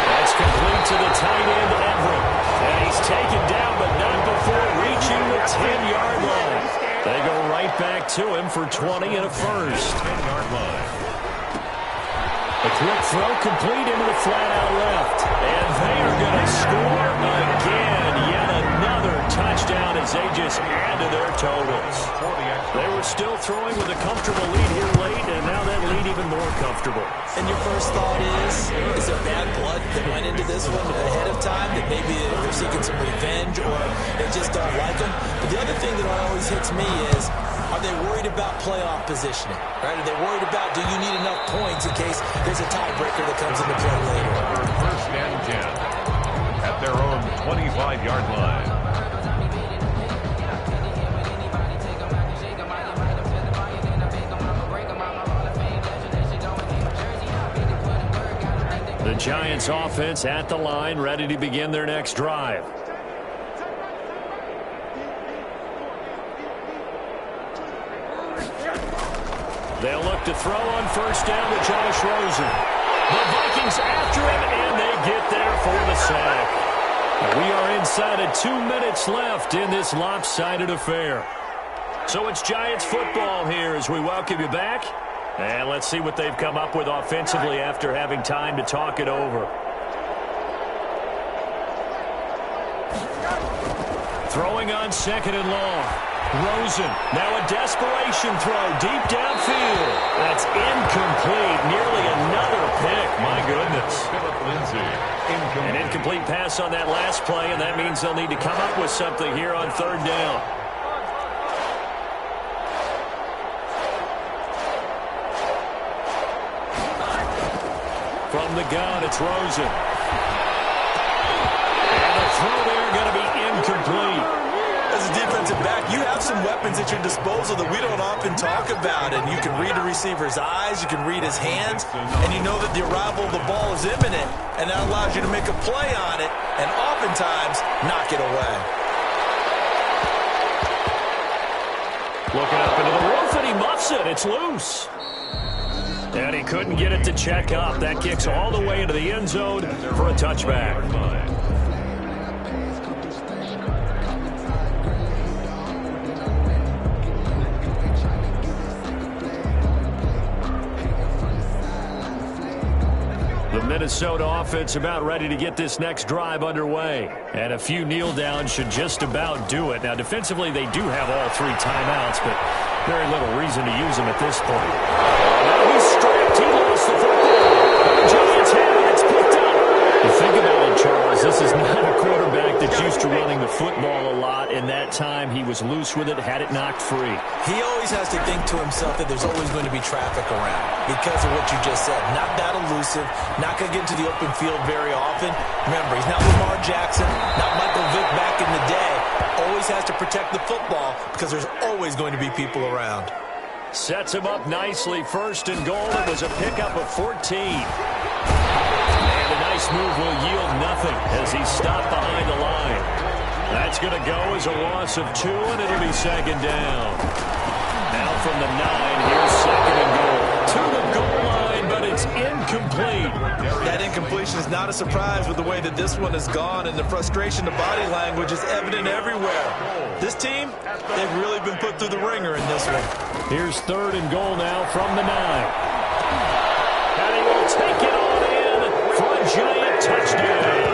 That's complete to the tight end, Everett. And he's taken down, but not before reaching the 10-yard line. They go right back to him for 20 and a 1st. 10-yard line. A quick throw complete into the flat-out left. And they are going to score again. Yet another touchdown as they just add to their totals. They were still throwing with a comfortable lead here late, and now that lead even more comfortable. And your first thought is there bad blood that went into this one ahead of time, that maybe they're seeking some revenge or they just don't like them? But the other thing that always hits me is, are they worried about playoff positioning? Right? Are they worried about, do you need enough points in case there's a tiebreaker that comes into play later? 1st and 10 at their own 25-yard line. The Giants offense at the line, ready to begin their next drive. They'll look to throw on 1st down to Josh Rosen. The Vikings after him, and they get there for the sack. We are inside of 2 minutes left in this lopsided affair. So it's Giants football here as we welcome you back. And let's see what they've come up with offensively after having time to talk it over. Throwing on 2nd and long. Rosen, now a desperation throw deep downfield. That's incomplete. Nearly another pick. My goodness. An incomplete pass on that last play, and that means they'll need to come up with something here on 3rd down. From the gun, it's Rosen. And the throw there going to be incomplete. As a defensive back, you have some weapons at your disposal that we don't often talk about. And you can read a receiver's eyes, you can read his hands, and you know that the arrival of the ball is imminent, and that allows you to make a play on it and oftentimes knock it away. Looking up into the roof, and he muffs it. It's loose. And he couldn't get it to check up. That kicks all the way into the end zone for a touchback. The Minnesota offense about ready to get this next drive underway. And a few kneel downs should just about do it. Now, defensively, they do have all 3 timeouts, but very little reason to use them at this point. Now he's stripped. He lost the football. The Giants have it. It's picked up. You think about it, Charles, this is not a quarterback that's used to running the football a lot. In that time, he was loose with it, had it knocked free. He always has to think to himself that there's always going to be traffic around because of what you just said. Not that elusive, not going to get into the open field very often. Remember, he's not Lamar Jackson, not Michael Vick back in the day. Always has to protect the football because there's always going to be people around. Sets him up nicely. First and goal. It was a pickup of 14. And a nice move will yield nothing as he's stopped behind the line. That's going to go as a loss of 2, and it'll be second down. Now from the 9, here's second and goal. To the goal line, but it's incomplete. That incompletion is not a surprise with the way that this one has gone, and the frustration, the body language is evident everywhere. This team, they've really been put through the ringer in this one. Here's third and goal now from the 9. And he will take it on in for a Giant touchdown.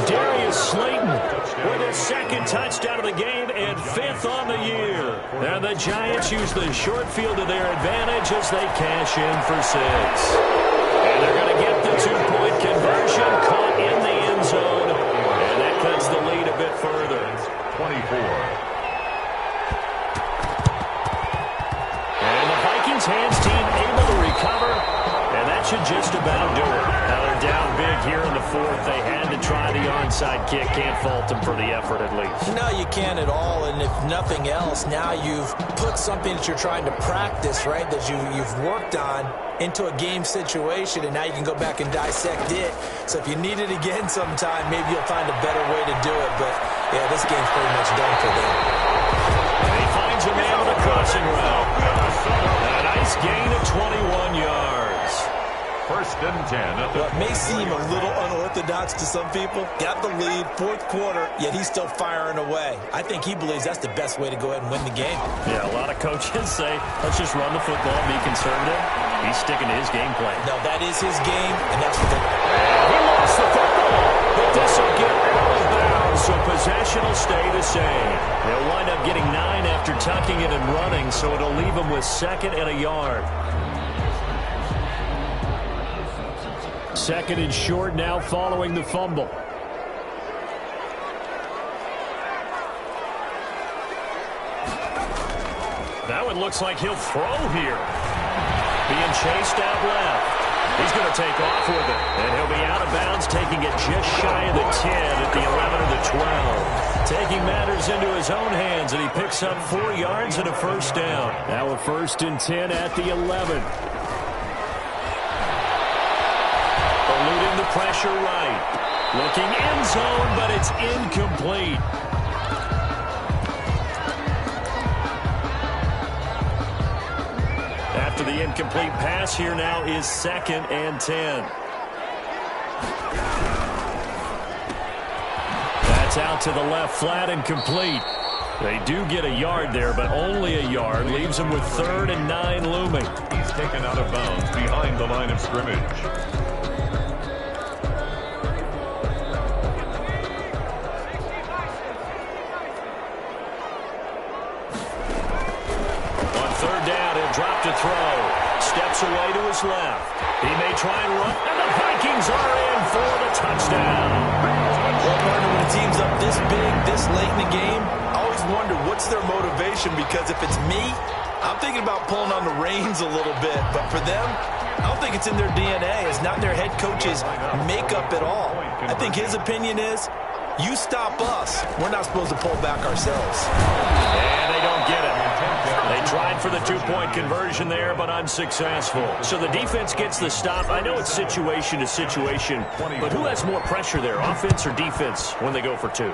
Darius Slayton with his second touchdown of the game and 5th on the year. And the Giants use the short field to their advantage as they cash in for 6. And they're going to get the 2-point conversion caught in the end zone. And that cuts the lead a bit further. 24. And the Vikings hands team able to recover. And that should just about do it. Now they're down big here in the 4th. They had to try the onside kick. Can't fault them for the effort at least. No, you can't at all. And if nothing else, now you've put something that you're trying to practice, right, that you've worked on into a game situation, and now you can go back and dissect it. So if you need it again sometime, maybe you'll find a better way to do it. But, yeah, this game's pretty much done for them. And he finds a man with a crossing route. A nice gain of 21 yards. First and 10. What may seem a little unorthodox to some people, got the lead, 4th quarter, yet he's still firing away. I think he believes that's the best way to go ahead and win the game. Yeah, a lot of coaches say, let's just run the football, be conservative. He's sticking to his game plan. No, that is his game, and that's what they're... He lost the football, but this will get out of bounds, so possession will stay the same. They'll wind up getting 9 after tucking it and running, so it'll leave them with 2nd and a yard. 2nd and short now following the fumble. That one looks like he'll throw here. Being chased out left. He's going to take off with it. And he'll be out of bounds, taking it just shy of the 10 at the 11 or the 12. Taking matters into his own hands, and he picks up 4 yards and a first down. Now a 1st and 10 at the 11. Eluding the pressure right. Looking end zone, but it's incomplete. After the incomplete pass, here now is 2nd and 10. That's out to the left, flat and complete. They do get a yard there, but only a yard. Leaves them with 3rd and 9 looming. He's taken out of bounds behind the line of scrimmage. Drop to throw. Steps away to his left. He may try and run, and the Vikings are in for the touchdown. Well, partner, when a team's up this big, this late in the game, I always wonder what's their motivation, because if it's me, I'm thinking about pulling on the reins a little bit. But for them, I don't think it's in their DNA. It's not in their head coach's makeup at all. I think his opinion is, you stop us. We're not supposed to pull back ourselves. And they don't get it. They tried for the 2-point conversion there, but unsuccessful. So the defense gets the stop. I know it's situation to situation, but who has more pressure there, offense or defense, when they go for 2?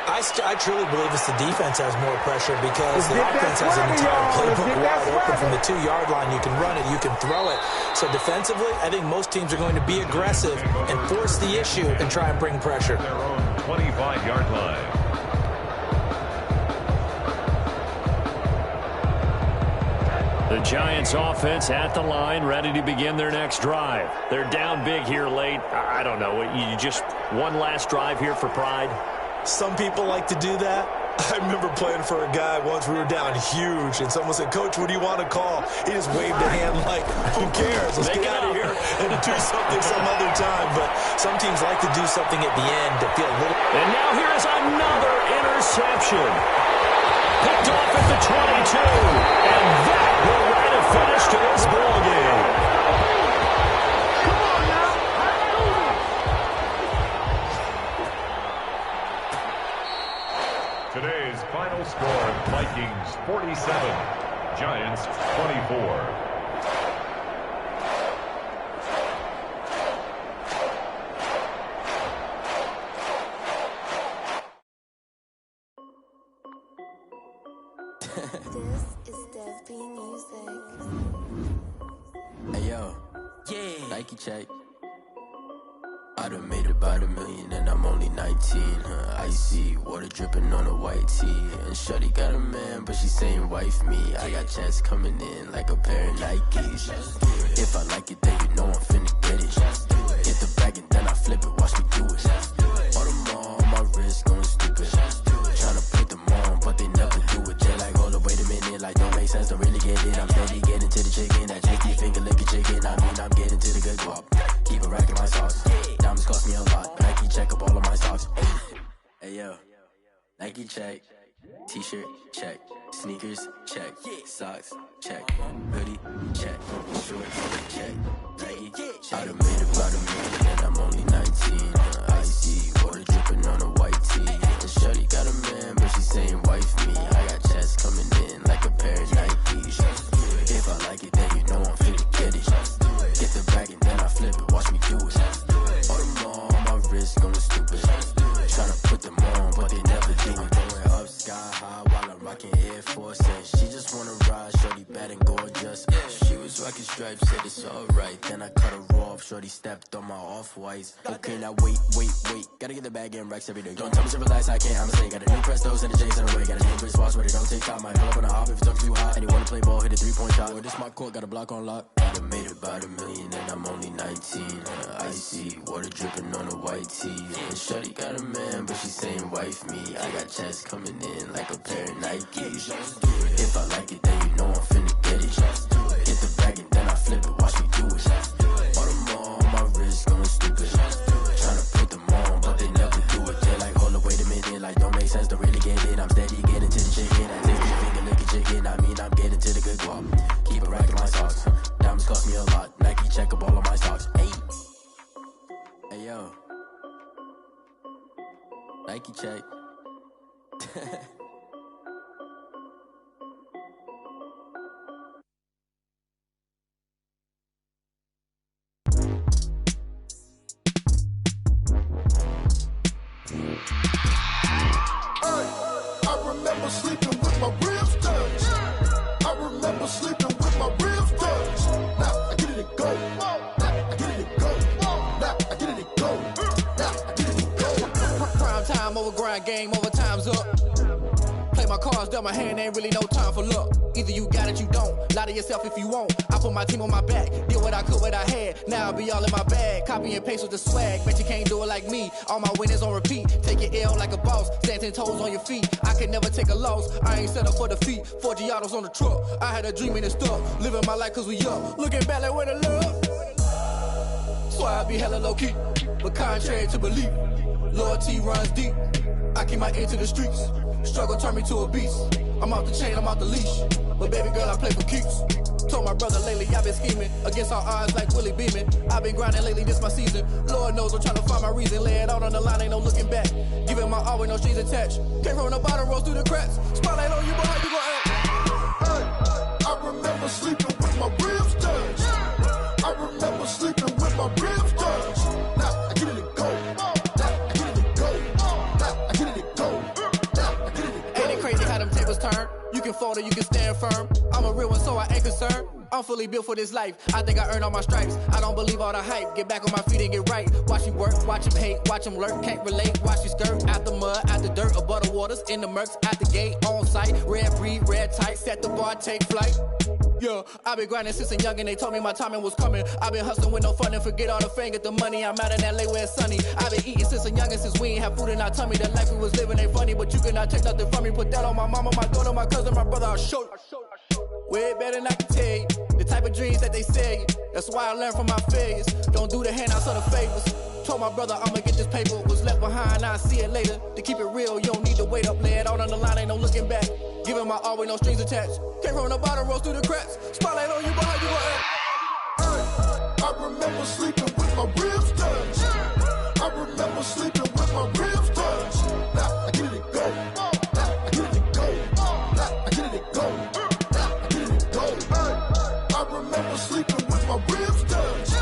I truly believe it's the defense has more pressure because the offense has an entire playbook wide open from the 2-yard line. You can run it, you can throw it. So defensively, I think most teams are going to be aggressive and force the issue and try and bring pressure. Their own 25-yard line. The Giants offense at the line, ready to begin their next drive. They're down big here late. I don't know. You just one last drive here for pride? Some people like to do that. I remember playing for a guy once. We were down huge, and someone said, "Coach, what do you want to call?" He just waved a hand like, "Who cares? Let's get out of here and do something some other time." But some teams like to do something at the end to feel a little. And now here is another interception. Picked off at the 22, and that will write a finish to this ball game. Today's final score, Vikings 47, Giants 24. This is Dev Music. Hey yo, yeah, Nike check. I done made about $1 million and I'm only 19. Icy water dripping on a white tee. And shorty got a man, but she saying wife me. I got checks coming in like a pair of Nikes. If I like it, then you know I'm finna get it. Get the bag and then I flip it, watch me do it. All them on my wrist going stupid. Tryna put them on, but they never do it. They're like, hold up, wait a minute, like don't make sense, don't really get it. I'm steady getting to the chicken, that chicky finger licking chicken. I mean, I'm getting to the good guap. Keep a rack in my socks. Diamonds cost me a lot. Nike check up all of my socks. Hey yo, Nike check. T-shirt check. Sneakers check. Socks check. Hoodie check. Shorts check. Nike. I done made about $1 million and I'm only 19. Icy water dripping on a white tee. And shorty got a man, but she saying wife me. I got checks coming in like a pair of Nikes. If I like it, then you know I'm finna get it. Get the bag and then I flip it, watch me do it. All them on my wrist going stupid. Tryna put them on, but they never do it. Going up sky high while I'm rocking Air Force. And she just wanna ride, shorty bad and gorgeous. She was rocking stripes, said it's alright. Then I cut her off, shorty stepped on my off-whites. Okay, now wait. Gotta get the bag and racks every day. Don't tell me to relax, I can't, I'ma say. Got a new Prestos and the J's in the way. Got a new Chris Foss, but it don't take time. Might pull up on the hop if it's up too hot. And you wanna play ball, hit a 3-point shot. Or this my court, got a block on lock. I done made about $1 million and I'm only 19. Icy water dripping on a white tee. And shorty got a man, but she saying wife me. I got checks coming in like a pair of Nikes. If I like it, then you know I'm finna get it. Get the bag and then I flip it, watch me do it. All them on my wrist going stupid. Tryna put them on, but they never do it. They're like, hold up, wait a minute, like don't make sense, don't really get it. I'm steady getting to the chicken, I take the finger licking chicken. I mean, I'm getting to the good guap. Keep a rack in my socks. Diamonds cost me a lot. Nike check up all of my socks. Hey yo, Nike check. I remember sleeping with my ribs touched. I remember sleeping with my ribs touched. Now I get it and go. Now I get it and go. Now I get it and go. Now I get it and go. Prime time over grind game, overtime's up. Play my cards, dealt my hand, ain't really no time for luck. Either you got it, you don't. Lie to yourself if you won't. I put my team on my back, did what I could, what I had. Now I'll be all in my bag. Copy and paste with the swag. Bet you can't do it like me. All my winners on repeat. Take your L like a boss. Stand 10 toes on your feet. I can never take a loss. I ain't set up for defeat. 4 Giottos on the truck. I had a dream and it's stuck. Living my life cause we up. Looking back like where the love. So I be hella low key. But contrary to belief, loyalty runs deep. I keep my ear to the streets. Struggle turned me to a beast. I'm off the chain, I'm off the leash. But baby girl, I play for keeps. Told my brother lately I've been scheming. Against all odds like Willie Beeman. I've been grinding lately, this my season. Lord knows I'm trying to find my reason. Lay it out on the line, ain't no looking back. Giving my all with no strings attached. Came from the bottom, rose through the cracks. Spotlight on you, boy, how you gon' act? Hey, I remember sleeping with my ribs touched. I remember sleeping with my ribs touched. Now I get it and go. Now I get it and go. Now I get it and go. water, you can stand firm. I'm a real one, so I ain't concerned. I'm fully built for this life. I think I earned all my stripes. I don't believe all the hype. Get back on my feet and get right. Watch you work, watch him hate, watch him lurk. Can't relate, watch you skirt. Out the mud, out the dirt, above the waters, in the murks, out the gate, on site. Red breed, red tight, set the bar, take flight. Yeah, I've been grinding since a youngin', they told me my timing was coming. I've been hustling with no fun and forget all the fame, get the money. I'm out in LA where it's sunny. I've been eating since a youngin', since we ain't have food in our tummy. The life we was living ain't funny, but you cannot take nothing from me. Put that on my mama, my daughter, my cousin, my brother, I'll show you. Way better than I can tell you. The type of dreams that they sell you. That's why I learned from my failures. Don't do the handouts or the favors. Told my brother I'ma get this paper. Was left behind, I'll see it later. To keep it real, you don't need to wait up. Lay it out on the line, ain't no looking back. Giving my all with no strings attached. Came from the bottom, rose through the cracks. Spotlight on you, but how you gonna act? I remember sleeping with my ribs touched. I remember sleeping with my ribs touched. Now I get it go. Now I get it go. Now I get it go. Now I get it go. I remember sleeping with my ribs touched.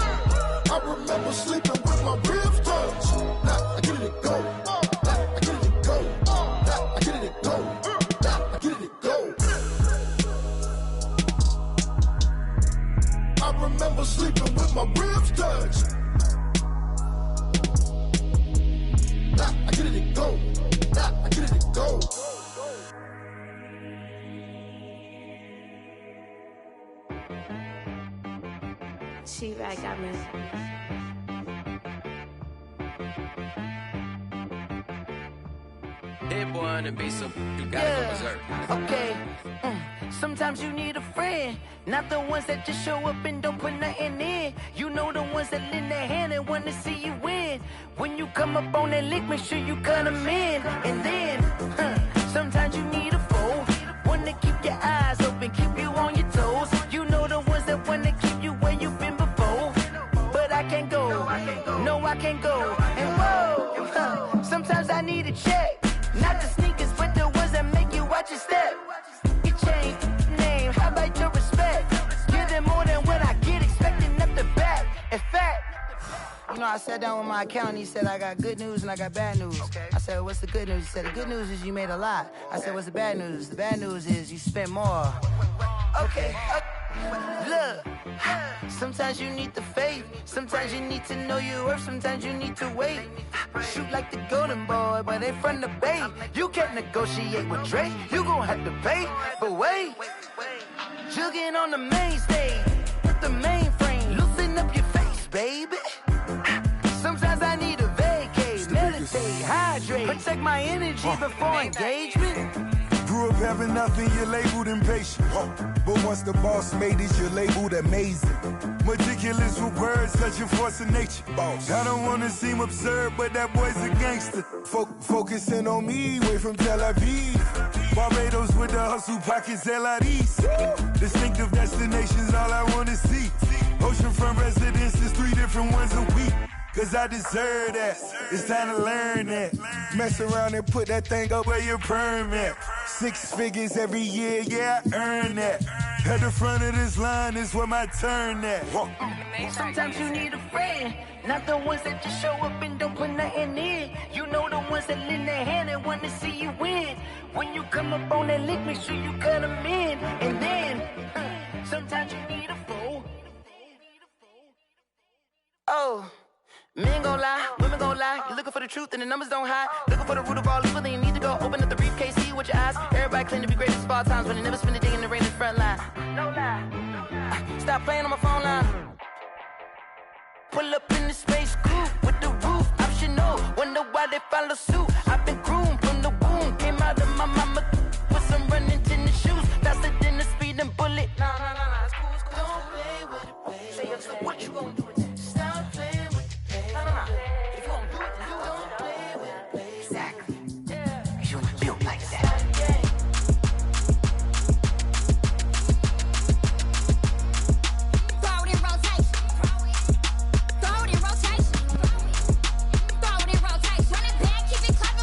I remember sleeping with my ribs touched. Now I get it go. Now I get it go. Now I get it go. Now I get it go. I remember sleeping with my ribs touched. Now I get it go. Now I get it go. She right got me. That boy on the beat, so you gotta go berserk. Okay. Sometimes you need a friend, not the ones that just show up and don't put nothing in. You know the ones that lend their hand and want to see you win. When you come up on that lick, make sure you cut them in. And then, sometimes you need a foe, one to keep your eyes open, keep you on your toes. You know the ones that want to keep you where you've been before. But I can't go, no I can't go. And whoa, sometimes I need a check. Not the sneakers, but the ones that make you watch your step. You change name, how about your respect? Give them more than what I get, expecting up the back. In fact, you know, I sat down with my accountant, he said I got good news and I got bad news. I said, what's the good news? He said, the good news is you made a lot. I said, what's the bad news? The bad news is you spent more. Okay, look, sometimes you need the faith, sometimes you need to know your worth, sometimes you need to wait. Shoot like the golden boy, but they from the bay. You can't negotiate with Drake, you gon' have to pay. But wait, jugging on the main stage with the mainframe, loosen up your face, baby. Sometimes I need a vacate, meditate, hydrate, protect my energy before engagement. Grew up having nothing, you're labeled impatient. But once the boss made it, you're labeled amazing. Meticulous with words, such a force of nature. I don't wanna seem absurd, but that boy's a gangster. Focusing on me, way from Tel Aviv. Barbados with the hustle pockets, LIDs. Distinctive destinations, all I wanna see. Oceanfront residences, 3 different ones a week. Cause I deserve that, it's time to learn that. Mess around and put that thing up where your perm at. 6 figures every year, yeah, I earn that. At the front of this line is where my turn at. Sometimes you need a friend, not the ones that just show up and don't put nothing in. You know the ones that lend their hand and want to see you win. When you come up on that lick, make sure you cut them in. And then, sometimes you need a foe. Oh. Men gon' lie, women gon' lie. You're looking for the truth and the numbers don't hide. Looking for the root of all evil, then you need to go open up the briefcase, see with your eyes. Everybody claim to be greatest of all times, but they never spend a day in the rain in the front line. No lie. Stop playing on my phone line. Pull up in the space coupe with the roof optional. Wonder why they follow suit. I've been groomed from the womb, came out of my mama with some running tennis shoes, faster than the speeding bullet. Nah, it's cool, it's cool. Don't play with it, baby. Say so what you gon' do with that? Stop playing. If you don't do it, then don't play with it, baby. Exactly. You were built like that. Throw it in rotation. Throw it in rotation. Throw it in rotation. Run it back, keep it clapping.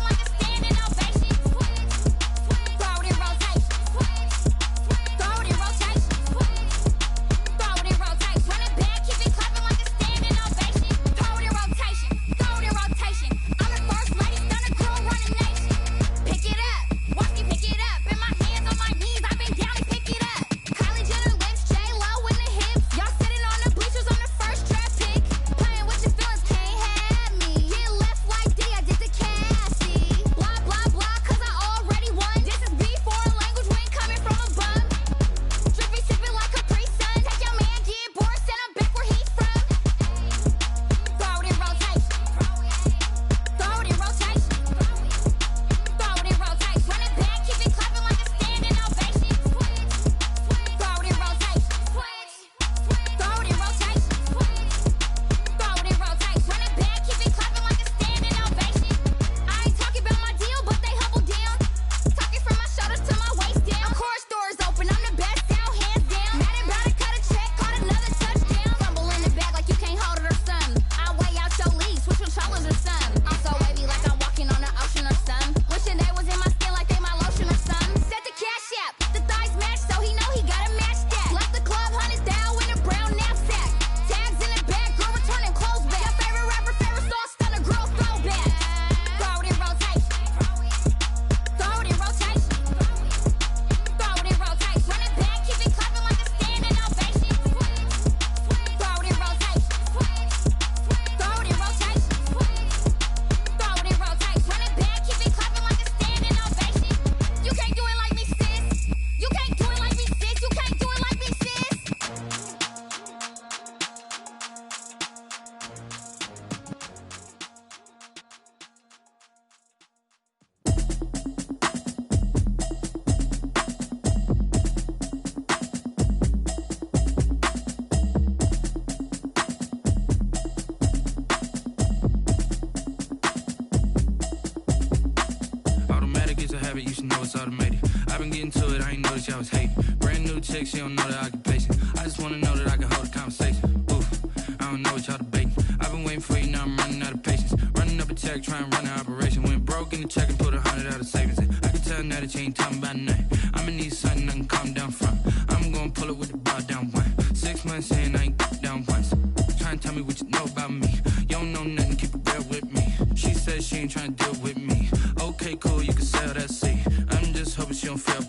been getting to it, I ain't noticed y'all was hating. Brand new chick, she don't know the occupation. I just wanna know that I can hold a conversation. Oof, I don't know what y'all debating. I've been waiting for you, now I'm running out of patience. Running up a check, trying to run an operation. Went broke in the check and put 100 out of savings in. I can tell now that you ain't talking about nothing. I'ma need something I can calm down from. I'm gonna pull it with the bar down one. 6 months in, I ain't down once. Trying to tell me what you know about me. You don't know nothing, keep it real with me. She says she ain't trying to deal with me. Okay, cool, you can sell that seat. I'm just hoping she don't fail.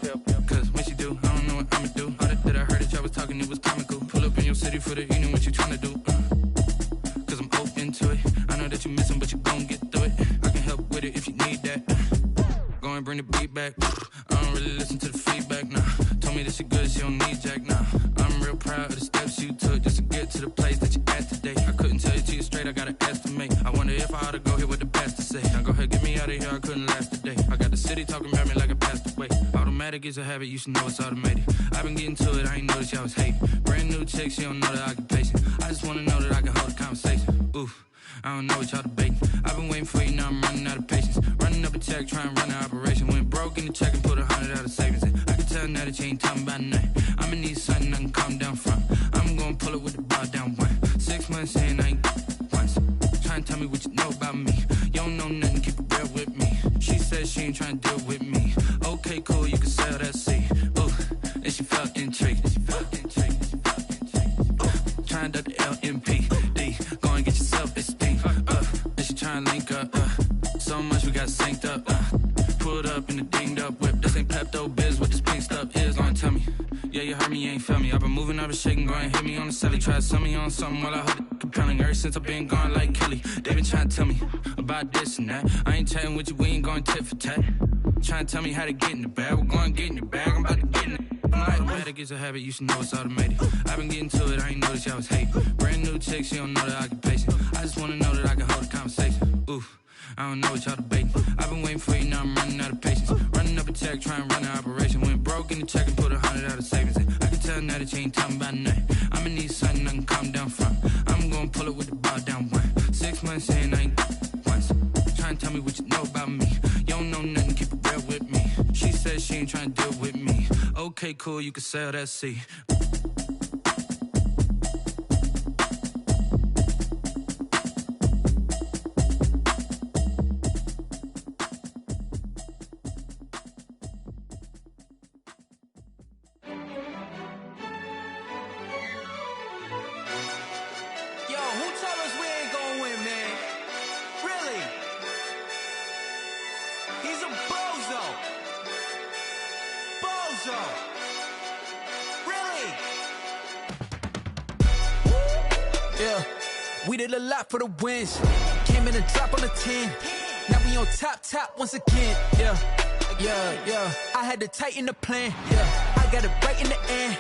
Cause when she do, I don't know what I'ma do. All that I heard that y'all was talking, it was comical. Pull up in your city for the evening, what you trying to do? Cause I'm open to it. I know that you missing, but you gon' get through it. I can help with it if you need that. Go and bring the beat back. I don't really listen to the feedback, nah. Told me that she good, she don't need jack, nah. I'm real proud of the steps you took just to get to the place that you at today. I couldn't tell you to you straight, I gotta estimate. I wonder if I ought to go here with the best to say. Now go ahead, get me out of here, I couldn't last a day. I got the city talking about me like I passed away. Automatic is a habit, you should know it's automated. I've been getting to it, I ain't noticed y'all was hating. Brand new chick, she don't know the occupation. I just wanna know that I can hold a conversation. Oof, I don't know what y'all debating. I've been waiting for you, now I'm running out of patience. Running up a check, trying to run an operation. Went broke in the check and put 100 out of savings in. I can tell now that you ain't talking about nothing. I'ma need something I can calm down from. I'm gonna pull it with the bar down one. 6 months in, I ain't once. Trying to tell me what you know about me. You don't know nothing, keep it real with me. She says she ain't trying to deal with me. Okay, cool, you can sell that seat. Ooh, and she felt intrigued. Trying to duck the LMPD. Go and get yourself esteem. And she trying to link up. So much we got synced up. Pulled up in the dinged up whip. This ain't Pepto Biz, what this pink stuff is. Don't tell me. Yeah, you heard me, you ain't feel me. I've been moving, I've been shaking, go and hit me on the celly. Try to sell me on something while I hold it compelling. Ever since I've been gone like Kelly, they been trying to tell me about this and that. I ain't chatting with you, we ain't going tit for tat. Trying to tell me how to get in the bag. We're going to get in the bag, I'm about to get in it. Automatic is a habit, you should know it's automated. I've been getting to it, I ain't noticed y'all was hating. Brand new chick, she don't know the occupation. I just wanna know that I can hold a conversation. Oof, I don't know what y'all debating. I've been waiting for you, now I'm running out of patience. Running up a check, trying to run an operation. Went broke in the check and put 100 out of savings in. I can tell now that you ain't talking about nothing. I'ma need something I can calm down from. I'm gonna pull it with the bar down one. 6 months in, I ain't once. Trying to tell me what you know about me. You don't know nothing, keep it real with me. She says she ain't trying to deal with me. Okay, cool, you can sell that seat. For the wins, came in and drop on the 10. Now we on top once again. Yeah. I had to tighten the plan. Yeah, I got it right in the end.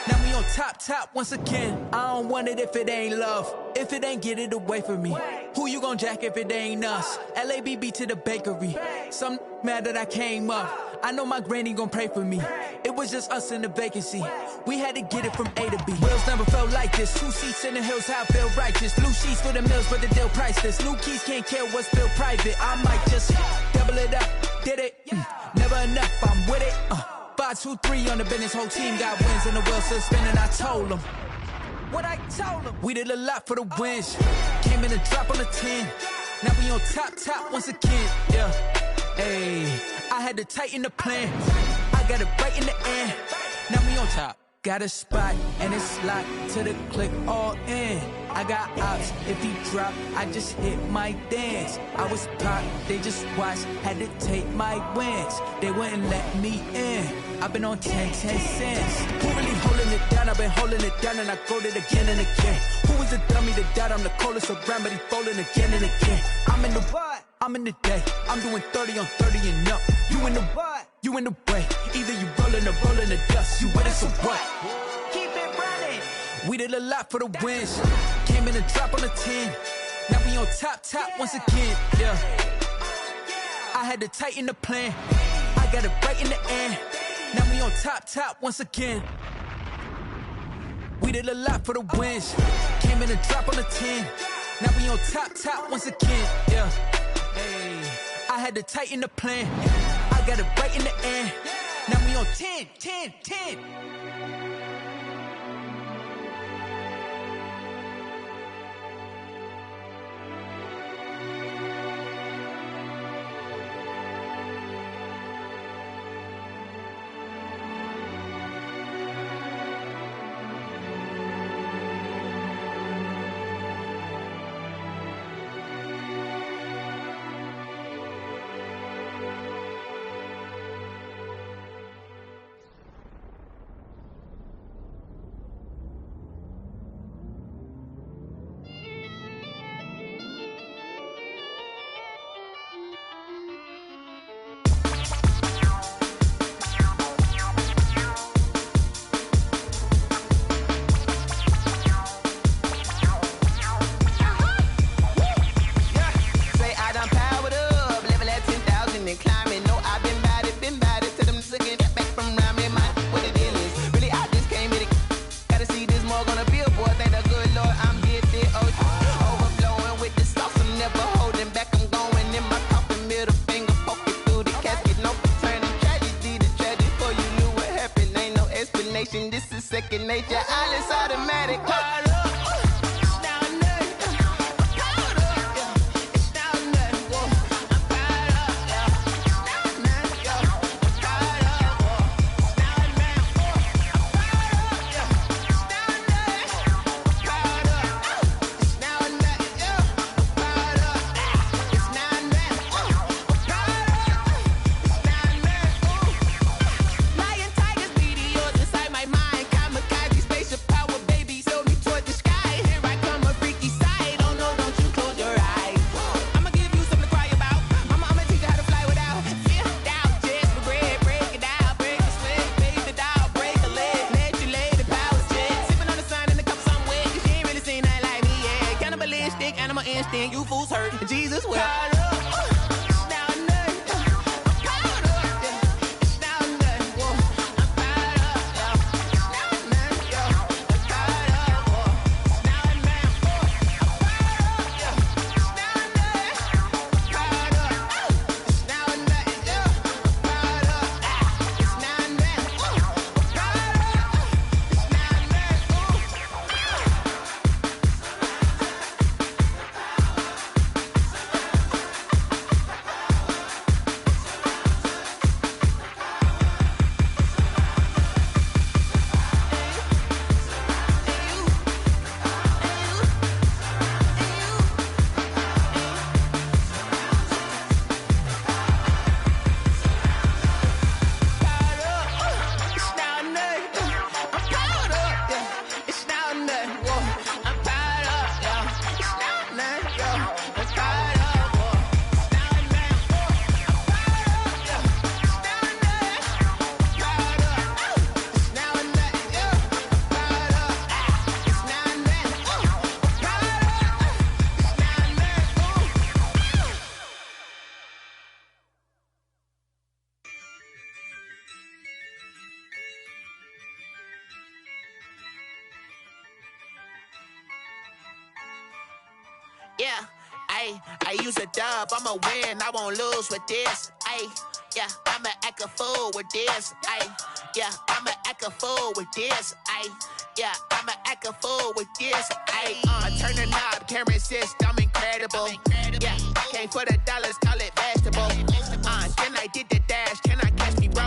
Now we on top once again. I don't want it if it ain't love. If it ain't, get it away from me. Who you gon' jack if it ain't us? LABB to the bakery. Some mad that I came up. I know my granny gon' pray for me. It was just us in the vacancy. We had to get it from A to B. Wheels never felt like this. 2 seats in the hills, how I feel righteous. Blue sheets for the mills, but the deal priceless. New keys can't care what's still private. I might just double it up. Did it? Never enough, I'm with it. 5, 2, 3 on the business. Whole team got wins and the wheels still spinning. I told them what I told them. We did a lot for the wins. Came in and drop on the 10. Now we on top once again. Yeah. Hey, I had to tighten the plan. I got it right in the end. Now we on top. Got a spot and it's locked to the click all in. I got ops, if he drop, I just hit my dance. I was popped, they just watched, had to take my wins. They wouldn't let me in. I've been on 10 cents. Who really holding it down? I've been holding it down and I go it again and again. Who was the dummy that died? I'm the coldest around, but he folding again and again. I'm in the what? I'm in the day. I'm doing 30 on 30 and up. You in the what? You in the way. Either you rolling or rolling the dust. You with us or what? Keep it running. We did a lot for the wins. Came in and drop on the 10. Now we on top once again. Yeah. I had to tighten the plan. I got it right in the end. Now we on top once again. We did a lot for the wins. Came in and drop on the 10. Now we on top once again. Yeah. Hey, I had to tighten the plan. I got it right in the end. Now we on 10, 10, 10. This is second nature. All is automatic. Animal instinct, you fools hurt. Jesus will. Yeah, I use a dub, I'ma win, I won't lose with this. Yeah, I'ma act a fool with this. Yeah, I'ma act a fool with this. Yeah, I'ma act a fool with this. I turn the knob, can't resist, I'm incredible. Yeah, came for the dollars, call it vegetable. Then I did the dash, can I catch me, bro?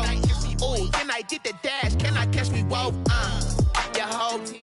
Ooh, then I did the dash, can I catch me, whoa? Your whole team.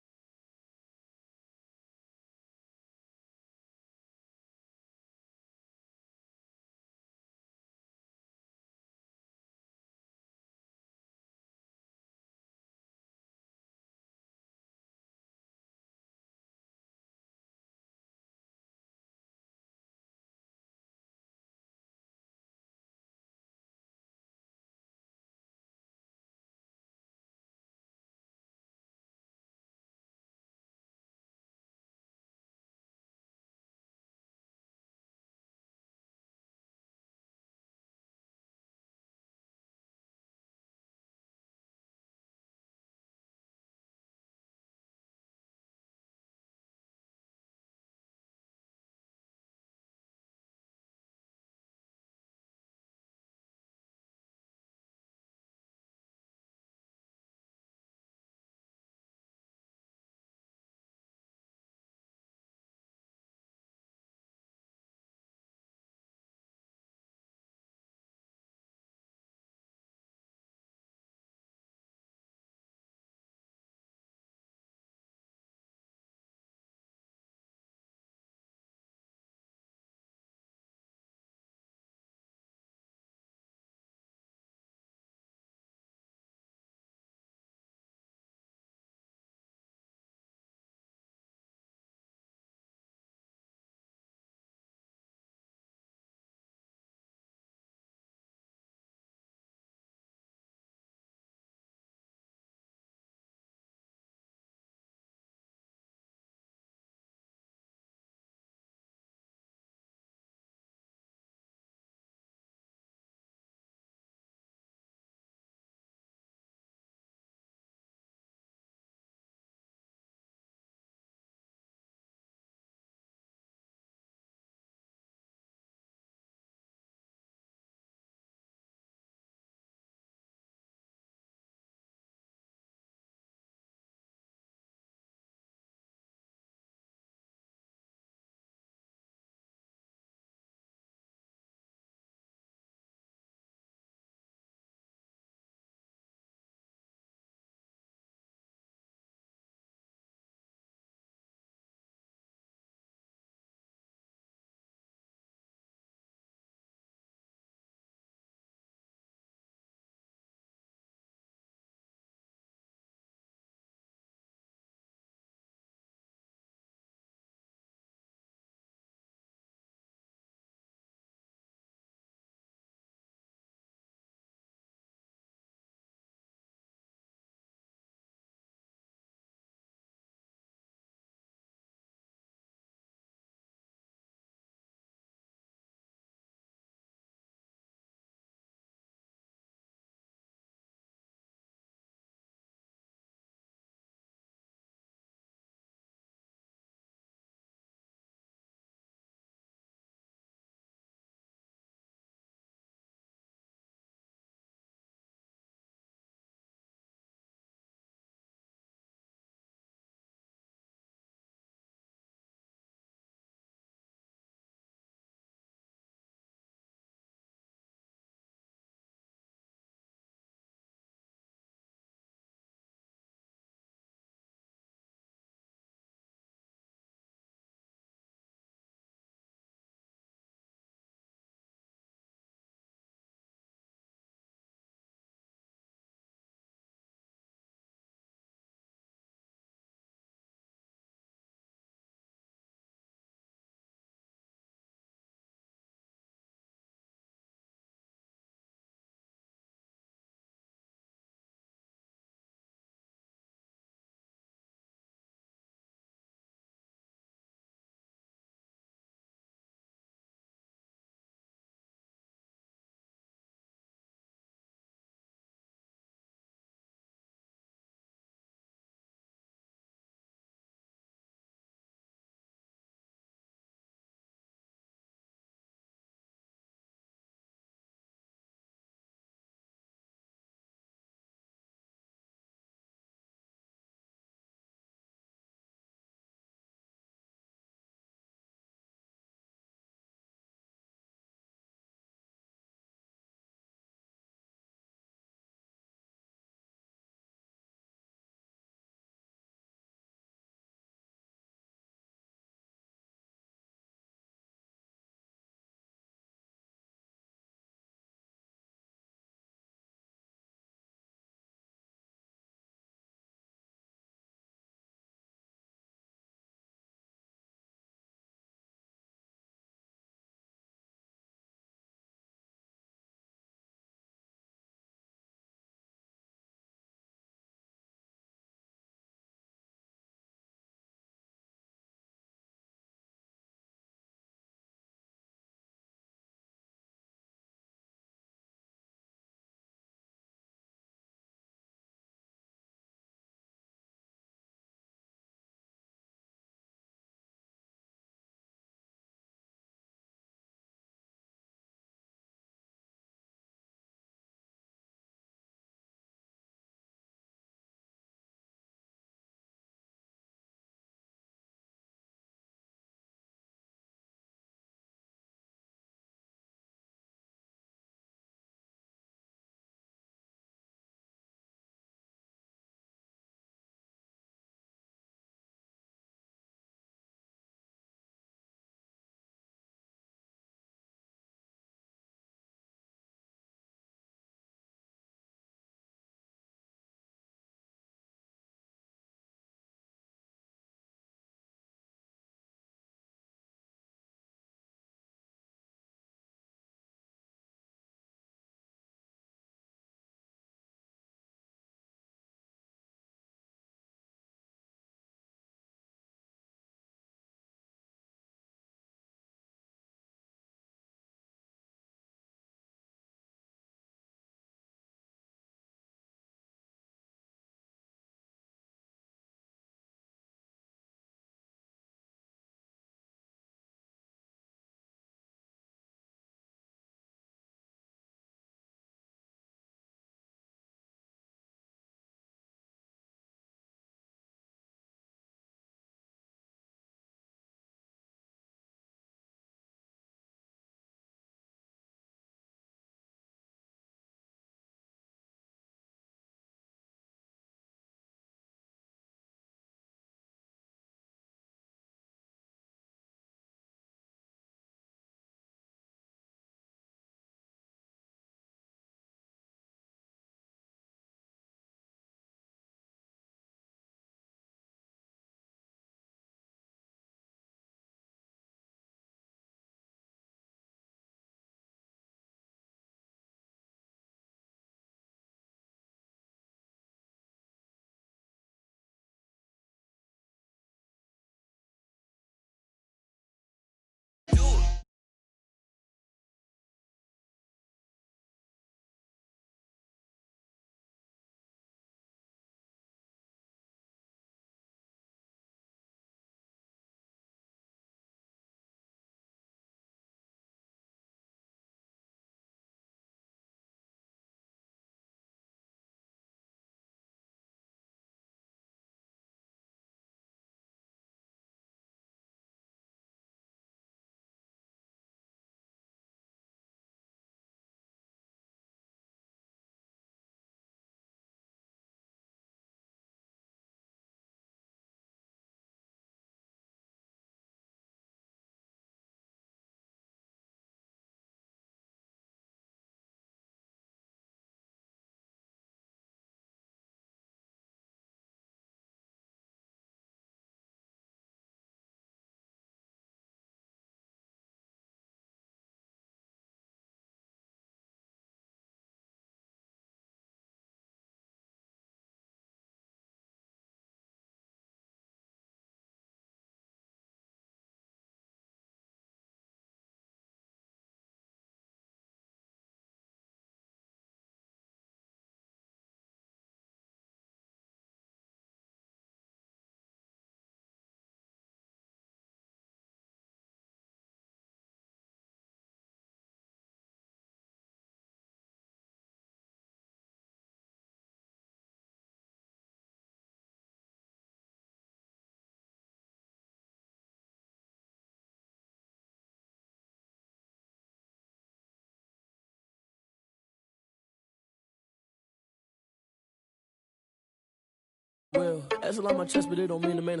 Well, that's a lot on my chest, but it don't mean the man.